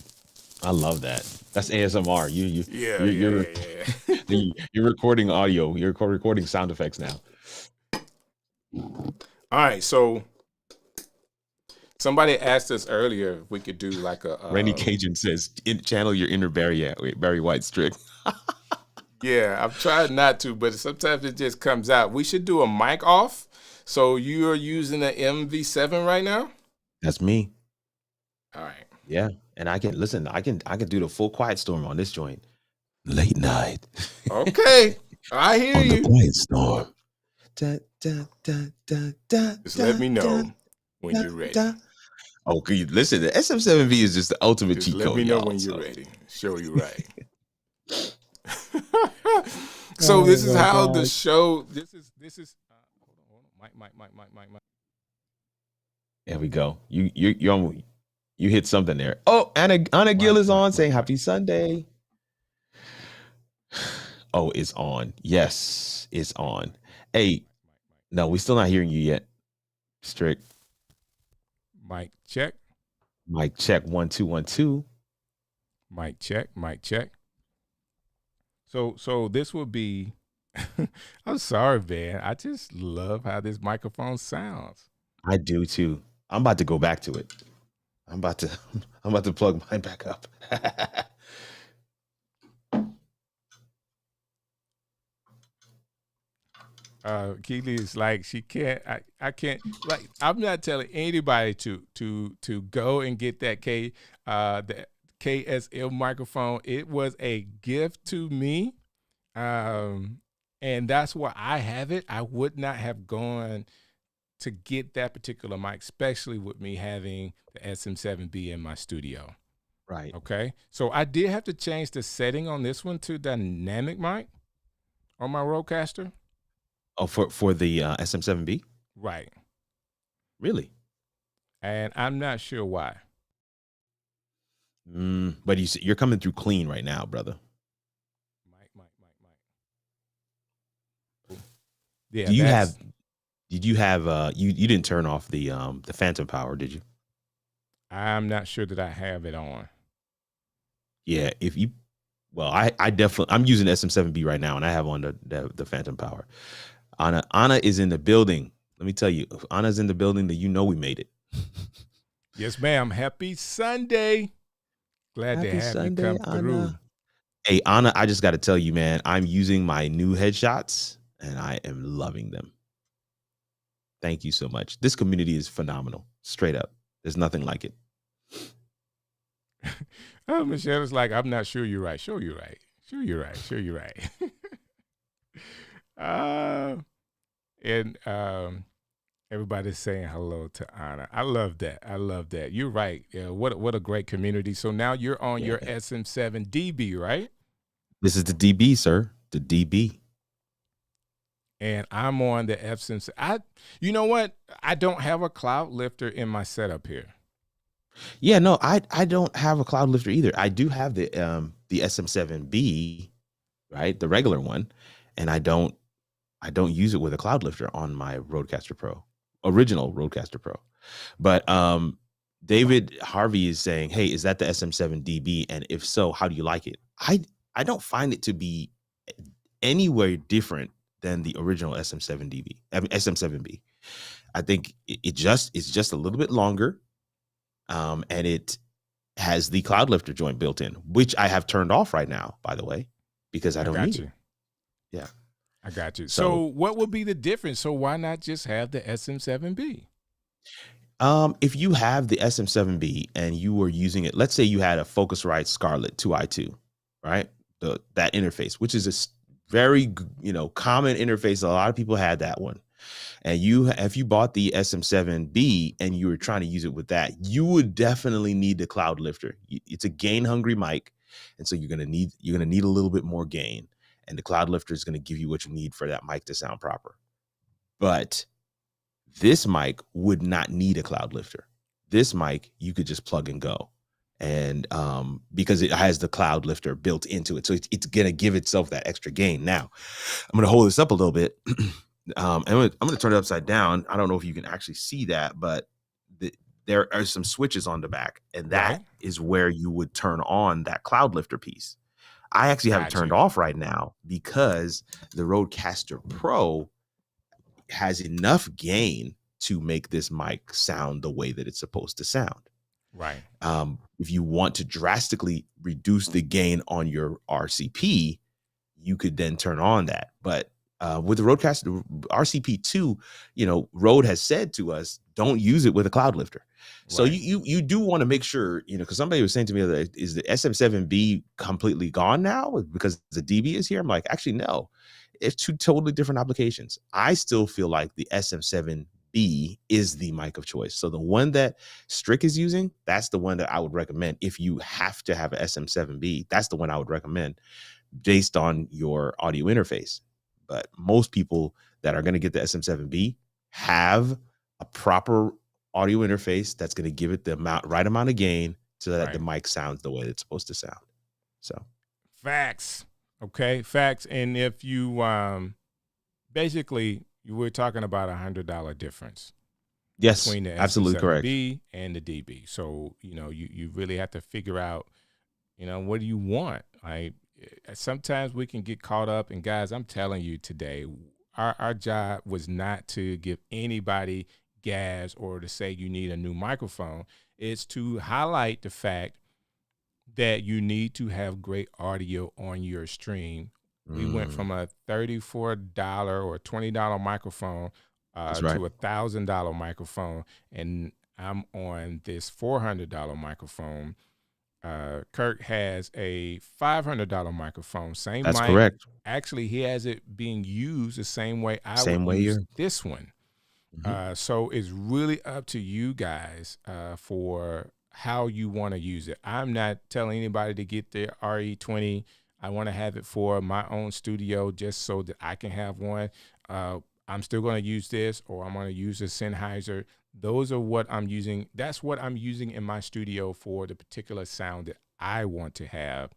I love that. That's ASMR. Yeah, You're yeah. you're recording audio. You're recording sound effects now. All right, so somebody asked us earlier if we could do like a Randy Cajun says, "Channel your inner Barry White Strick." yeah, I've tried not to, but sometimes it just comes out. We should do a mic off. So you are using the MV7 right now? That's me. All right. Yeah, and I can listen. I can do the full quiet storm on this joint. Late night. Okay. I hear On the you. quiet storm. Da, da, da, da, da, Just let me da, know when da, you're ready. da. Okay, listen, the SM7V is just the ultimate Just cheat let code, me know y'all. when you're So. ready. Show you right. So this is how the show. This is. Hold on. Mic. There we go. You hit something there. Oh, Anna Gill is on saying happy Sunday. Oh, it's on. Yes, it's on. Hey, no, we're still not hearing you yet. Strick. Mic check. Mic check 1 2 1 2. Mic check. So this would be. I'm sorry, man. I just love how this microphone sounds. I do too. I'm about to go back to it. I'm about to plug mine back up. Keely is like she can't. I can't. Like I'm not telling anybody to go and get that the KSL microphone. It was a gift to me, and that's why I have it. I would not have gone to get that particular mic, especially with me having the SM7B in my studio. Right. Okay. So I did have to change the setting on this one to dynamic mic on my Rodecaster. Oh, for the SM7B? Right. Really? And I'm not sure why. But you're coming through clean right now, brother. Mic. Yeah. Did you have you didn't turn off the phantom power, did you? I'm not sure that I have it on. Yeah, I definitely, I'm using SM7B right now, and I have on the phantom power. Anna is in the building. Let me tell you, if Anna's in the building, then you know we made it. Yes, ma'am. Happy Sunday. Glad to have you come through. Hey, Anna, I just got to tell you, man, I'm using my new headshots, and I am loving them. Thank you so much. This community is phenomenal. Straight up. There's nothing like it. Oh, Michelle is like, I'm not sure you're right. Sure you're right. Sure you're right. Sure you're right. uh, and everybody's saying hello to Anna. I love that. I love that. You're right. Yeah, what a great community. So now you're on Yeah. your SM7 DB, right? This is the DB, sir. The DB. And I'm on the SM. You know what? I don't have a cloud lifter in my setup here. Yeah, no, I don't have a cloud lifter either. I do have the SM7B, right, the regular one, and I don't use it with a cloud lifter on my Rodecaster Pro, original Rodecaster Pro. But David Harvey is saying, "Hey, is that the SM7DB? And if so, how do you like it?" I don't find it to be anywhere different than the original SM7DB, I mean SM7B. I think it's just a little bit longer, and it has the cloud lifter joint built in, which I have turned off right now, by the way, because I I don't got need you. it. Yeah. I got you. So So what would be the difference? So why not just have the SM7B? if you have the SM7B and you were using it, let's say you had a Focusrite Scarlett 2i2, right? That interface, which is a very common interface. A lot of people had that one. And if you bought the SM7B and you were trying to use it with that, you would definitely need the cloud lifter. It's a gain hungry mic, and so you're gonna need a little bit more gain, and the cloud lifter is gonna give you what you need for that mic to sound proper. But this mic would not need a cloud lifter. This mic you could just plug and go, and because it has the cloud lifter built into it, so it's gonna give itself that extra gain. Now, I'm gonna hold this up a little bit. I'm gonna turn it upside down. I don't know if you can actually see that, but there are some switches on the back, and that Right. is where you would turn on that cloud lifter piece. I actually have it Got turned you. off right now because the Rodecaster Pro has enough gain to make this mic sound the way that it's supposed to sound. Right. If you want to drastically reduce the gain on your RCP, you could then turn on that. But with the Rodecaster RCP2, Rode has said to us, don't use it with a cloud lifter. So Right. you do want to make sure, because somebody was saying to me, is the SM7B completely gone now because the DB is here? I'm like, actually, no. It's two totally different applications. I still feel like the SM7B is the mic of choice. So the one that Strick is using, that's the one that I would recommend. If you have to have an SM7B, that's the one I would recommend based on your audio interface. But most people that are going to get the SM7B have a proper audio interface that's going to give it the right amount of gain so that the mic sounds the way it's supposed to sound. So facts. Okay, facts. And if you basically you were talking about $100 difference. Yes, between the absolutely correct. SM7B and the DB. So, you really have to figure out, what do you want? Sometimes we can get caught up, and guys, I'm telling you today, our job was not to give anybody gas or to say you need a new microphone. It's to highlight the fact that you need to have great audio on your stream. We went from a $34 or $20 microphone That's right. to $1,000 microphone, and I'm on this $400 microphone. Kirk has a $500 microphone, same That's mic. correct. Actually, he has it being used the same way I Same would way use you're. this one. So it's really up to you guys for how you want to use it. I'm not telling anybody to get their RE20. I want to have it for my own studio just so that I can have one. I'm still going to use this, or I'm going to use a Sennheiser. Those are what I'm using. That's what I'm using in my studio for the particular sound that I want to have.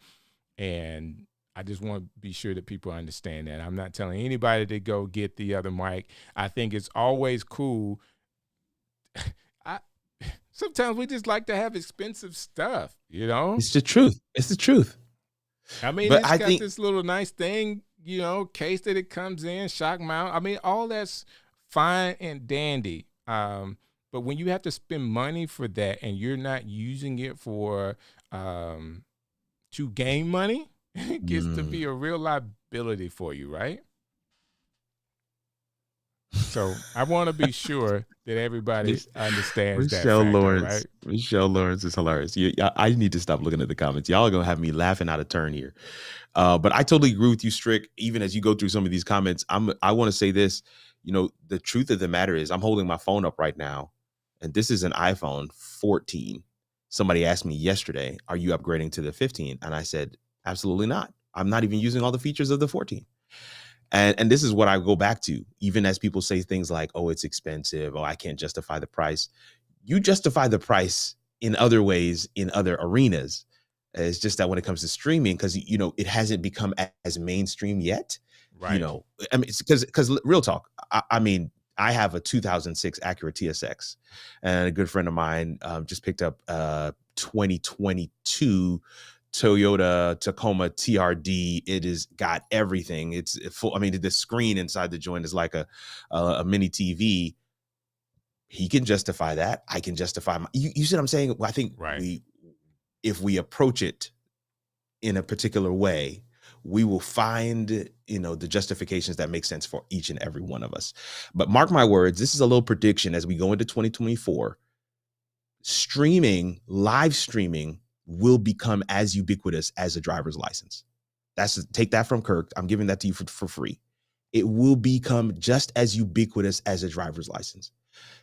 And I just want to be sure that people understand that. I'm not telling anybody to go get the other mic. I think it's always cool. Sometimes we just like to have expensive stuff, It's the truth. It's the truth. I mean, But it's I got think this little nice thing, case that it comes in, shock mount. I mean, all that's fine and dandy. But when you have to spend money for that and you're not using it for to gain money, it gets to be a real liability for you, right? So I want to be sure that everybody Mich- understands that Michelle factor, Lawrence. right? Michelle Lawrence is hilarious. I need to stop looking at the comments. Y'all are gonna have me laughing out of turn here. But I totally agree with you, Strick. Even as you go through some of these comments, I want to say this. The truth of the matter is, I'm holding my phone up right now, and this is an iPhone 14. Somebody asked me yesterday, "Are you upgrading to the 15?" And I said, "Absolutely not. I'm not even using all the features of the 14." And this is what I go back to, even as people say things like, "Oh, it's expensive. Oh, I can't justify the price." You justify the price in other ways, in other arenas. It's just that when it comes to streaming, because it hasn't become as mainstream yet. You Right. know, I mean, because real talk. I mean, I have a 2006 Acura TSX, and a good friend of mine just picked up 2022 Toyota Tacoma TRD. It has got everything. It's full. I mean, the screen inside the joint is like a mini TV. He can justify that. I can justify you see what I'm saying? Well, I think Right. if we approach it in a particular way, we will find, the justifications that make sense for each and every one of us. But mark my words, this is a little prediction as we go into 2024. Live streaming will become as ubiquitous as a driver's license. Take that from Kirk. I'm giving that to you for free. It will become just as ubiquitous as a driver's license.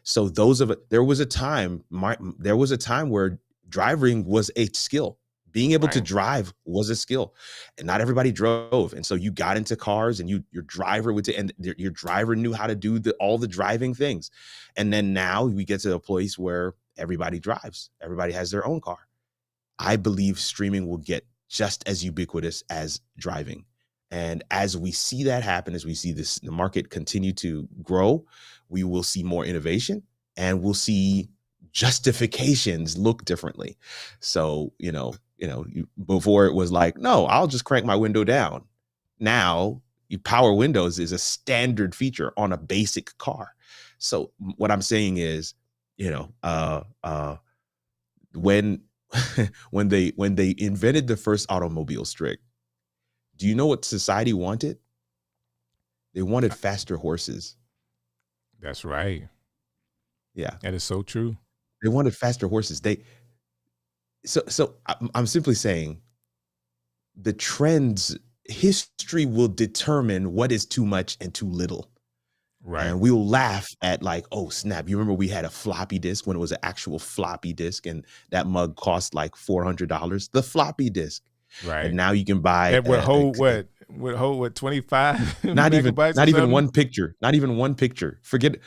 So there was a time where driving was a skill. Being able to Right. drive was a skill, and not everybody drove. And so you got into cars, and your driver your driver knew how to do all the driving things. And then now we get to a place where everybody drives. Everybody has their own car. I believe streaming will get just as ubiquitous as driving. And as we see that happen, as we see the market continue to grow, we will see more innovation, and we'll see justifications look differently. So, before it was like, no, I'll just crank my window down. Now, power windows is a standard feature on a basic car. So what I'm saying is, when when they invented the first automobile, Strick, do you know what society wanted? They wanted faster horses. That's right. Yeah, That is so true. they wanted faster horses. I'm simply saying the trends, history will determine what is too much and too little. Right. And we'll laugh at, like, oh snap, you remember we had a floppy disk when it was an actual floppy disk, and that mug cost like $400, the floppy disk. And Right. now you can buy That would hold what? Would hold what? 25 not even megabytes or not even something? one picture, not even one picture.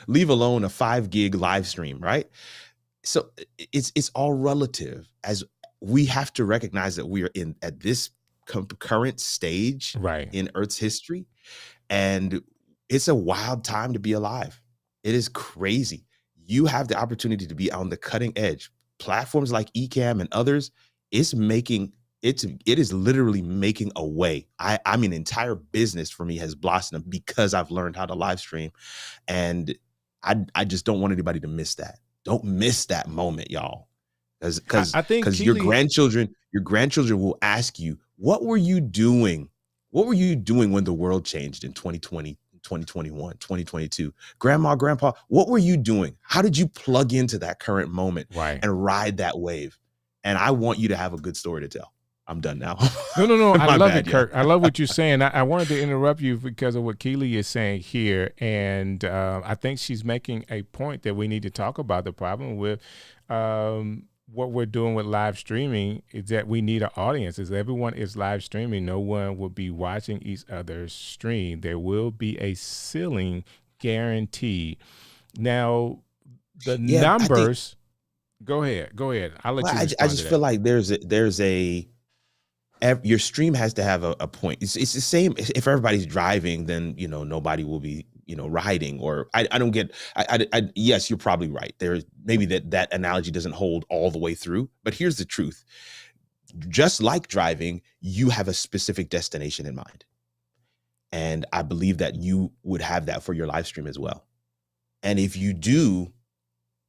Leave alone a 5 gig live stream, right? So it's all relative, as we have to recognize that we are in at this current stage Right. in Earth's history, and it's a wild time to be alive. It is crazy. You have the opportunity to be on the cutting edge. Platforms like Ecamm and others, it's making it is literally making a way. I mean, entire business for me has blossomed because I've learned how to live stream, and I just don't want anybody to miss that. Don't miss that moment, y'all. Because I think because your Keely. grandchildren will ask you, what were you doing? What were you doing when the world changed in 2020, 2021, 2022? Grandma, grandpa, what were you doing? How did you plug into that current moment Right. and ride that wave? And I want you to have a good story to tell. I'm done now. No, no, no. I My love it, bad, y'all. Kirk. I love what you're saying. I wanted to interrupt you because of what Keely is saying here, and I think she's making a point that we need to talk about. The problem with what we're doing with live streaming is that we need an audience. As everyone is live streaming, no one will be watching each other's stream. There will be a ceiling guaranteed. Now, the Yeah, I think. numbers. Go ahead. Go ahead. I'll let Well, you I respond to just feel that. like your stream has to have a point. It's the same. If everybody's driving, then nobody will be riding. Or I don't get. Yes, you're probably right. There maybe that analogy doesn't hold all the way through. But here's the truth: just like driving, you have a specific destination in mind, and I believe that you would have that for your live stream as well. And if you do,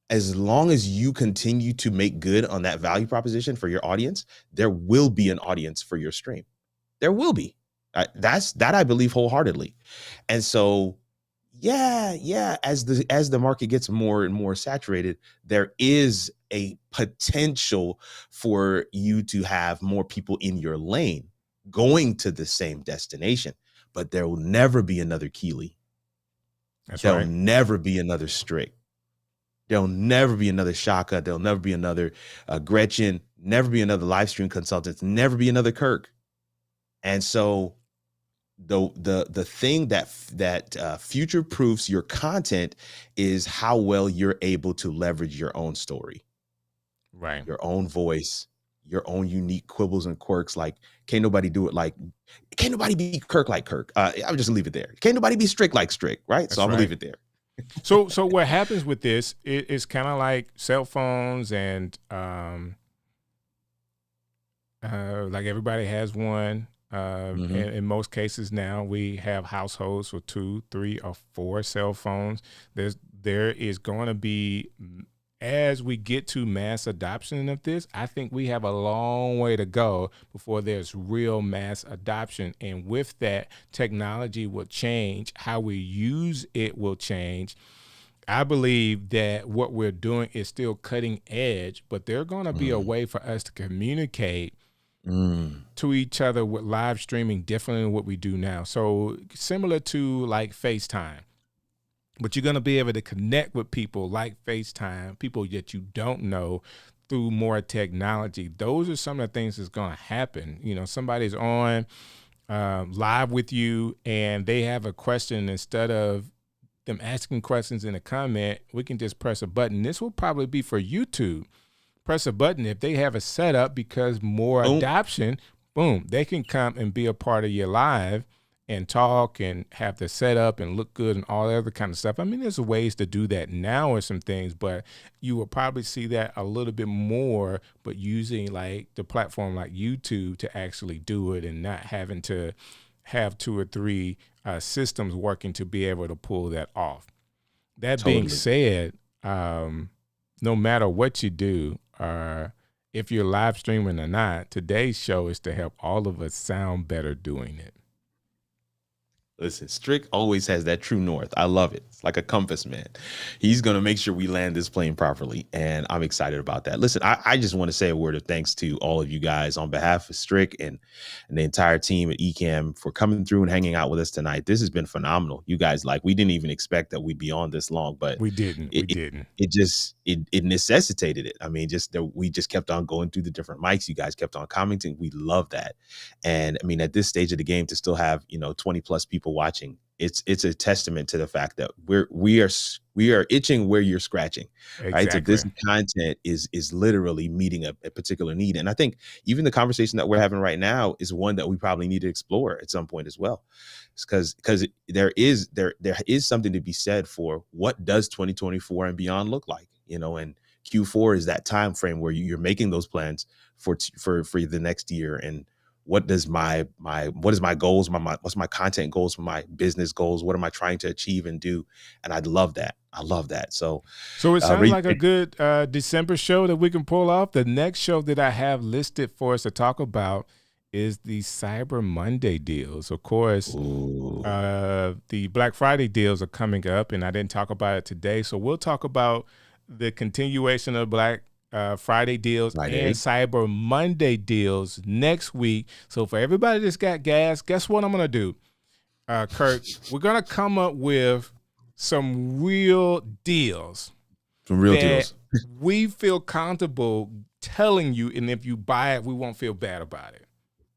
as long as you continue to make good on that value proposition for your audience, there will be an audience for your stream. There will be. That I believe wholeheartedly. And so, yeah. As the market gets more and more saturated, there is a potential for you to have more people in your lane going to the same destination, but there will never be another Keeley. That's There'll right. never be another Strick. There'll never be another Shaka. There'll never be another Gretchen. Never be another live stream consultant. Never be another Kirk. And so the thing that future proofs your content is how well you're able to leverage your own story, Right. your own voice, your own unique quibbles and quirks. Like, can't nobody do it like, can't nobody be Kirk like Kirk. I'll just leave it there. Can't nobody be Strick like Strick, right? So That's I'm gonna right. leave it there. So what happens with this? It's kind of like cell phones, and like everybody has one. In most cases now, we have households with 2, 3, or 4 cell phones. There is going to be, as we get to mass adoption of this, I think we have a long way to go before there's real mass adoption. And with that, technology will change. How we use it will change. I believe that what we're doing is still cutting edge, but there's going to be a way for us to communicate to each other with live streaming differently than what we do now. So similar to like FaceTime, but you're going to be able to connect with people like FaceTime, people that you don't know, through more technology. Those are some of the things that's going to happen. You know, somebody's on live with you and they have a question. Instead of them asking questions in a comment, we can just press a button. This will probably be for YouTube. Press a button. If they have a setup, because more adoption, boom, they can come and be a part of your live and talk and have the setup and look good and all that other kind of stuff. I mean, there's ways to do that now or some things, but you will probably see that a little bit more, but using like the platform like YouTube to actually do it and not having to have 2 or 3 systems working to be able to pull that off. That being said, no matter what you do, if you're live streaming or not, today's show is to help all of us sound better doing it. Listen, Strick always has that true north. I love it. It's like a compass, man. He's going to make sure we land this plane properly, and I'm excited about that. Listen, I just want to say a word of thanks to all of you guys on behalf of Strick and the entire team at Ecamm for coming through and hanging out with us tonight. This has been phenomenal. You guys, like, we didn't even expect that we'd be on this long, but we didn't. It necessitated it. I mean, we just kept on going through the different mics. You guys kept on commenting. We love that. And I mean, at this stage of the game, to still have 20 plus people watching, it's a testament to the fact that we are itching where you're scratching. Exactly. Right. So this content is literally meeting a particular need. And I think even the conversation that we're having right now is one that we probably need to explore at some point as well. Because there is something to be said for what does 2024 and beyond look like, and Q4 is that time frame where you're making those plans for the next year. And what is my goals, what's my content goals, my business goals, what am I trying to achieve and do? And I love that. So it sounds like a good December show that we can pull off. The next show that I have listed for us to talk about is the Cyber Monday deals. Of course, the Black Friday deals are coming up, and I didn't talk about it today. So we'll talk about the continuation of Black Friday deals and Cyber Monday deals next week. So for everybody that's got gas, guess what I'm going to do? Kirk, we're going to come up with some real deals. Some real deals. We feel comfortable telling you, and if you buy it, we won't feel bad about it.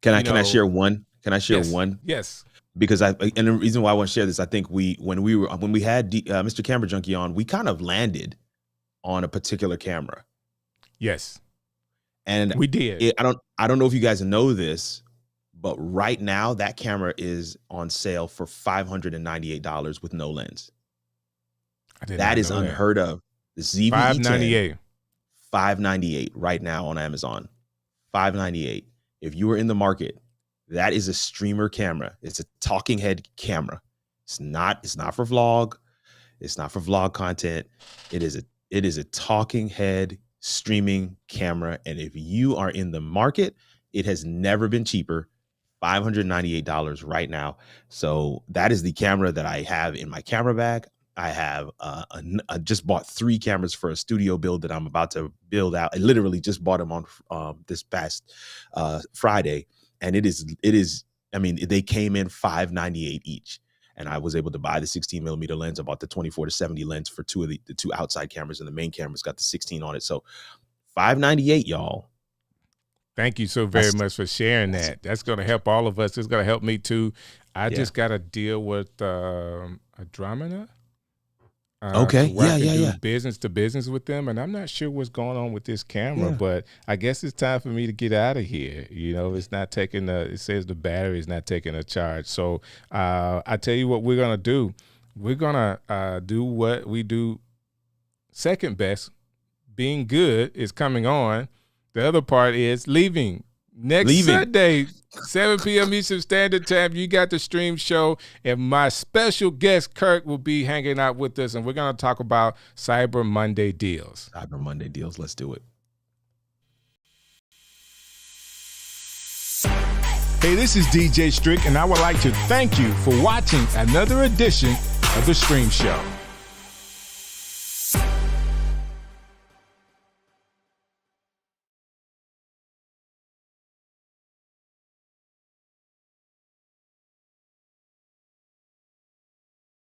Can I share one? Can I share one? Yes. Because and the reason why I want to share this, I think when we had Mr. Camera Junkie on, we kind of landed on a particular camera. Yes. And we did. I don't know if you guys know this, but right now that camera is on sale for $598 with no lens. That is unheard of. The ZV-E10, $598 right now on Amazon. $598. If you are in the market, that is a streamer camera. It's a talking head camera. It's not for vlog. It's not for vlog content. It is a talking head streaming camera. And if you are in the market, it has never been cheaper. $598 right now. So that is the camera that I have in my camera bag. I have I just bought 3 cameras for a studio build that I'm about to build out. I literally just bought them on this past Friday, and it is. I mean, they came in $598 each, and I was able to buy the 16 millimeter lens. I bought the 24-70 lens for the 2 outside cameras, and the main camera's got the 16 on it. So $598, y'all. Thank you so very much for sharing that. That's going to help all of us. It's going to help me too. I just got to deal with Andromeda. Okay. Do business to business with them, and I'm not sure what's going on with this camera, but I guess it's time for me to get out of here. You know, it's not taking it says the battery is not taking a charge. So I tell you what we're gonna do. We're gonna do what we do second best. Being good is coming on. The other part is leaving. Sunday, 7 p.m. Eastern Standard Time, you got the stream show, and my special guest, Kirk, will be hanging out with us, and we're going to talk about Cyber Monday deals. Cyber Monday deals. Let's do it. Hey, this is DJ Strick, and I would like to thank you for watching another edition of the stream show.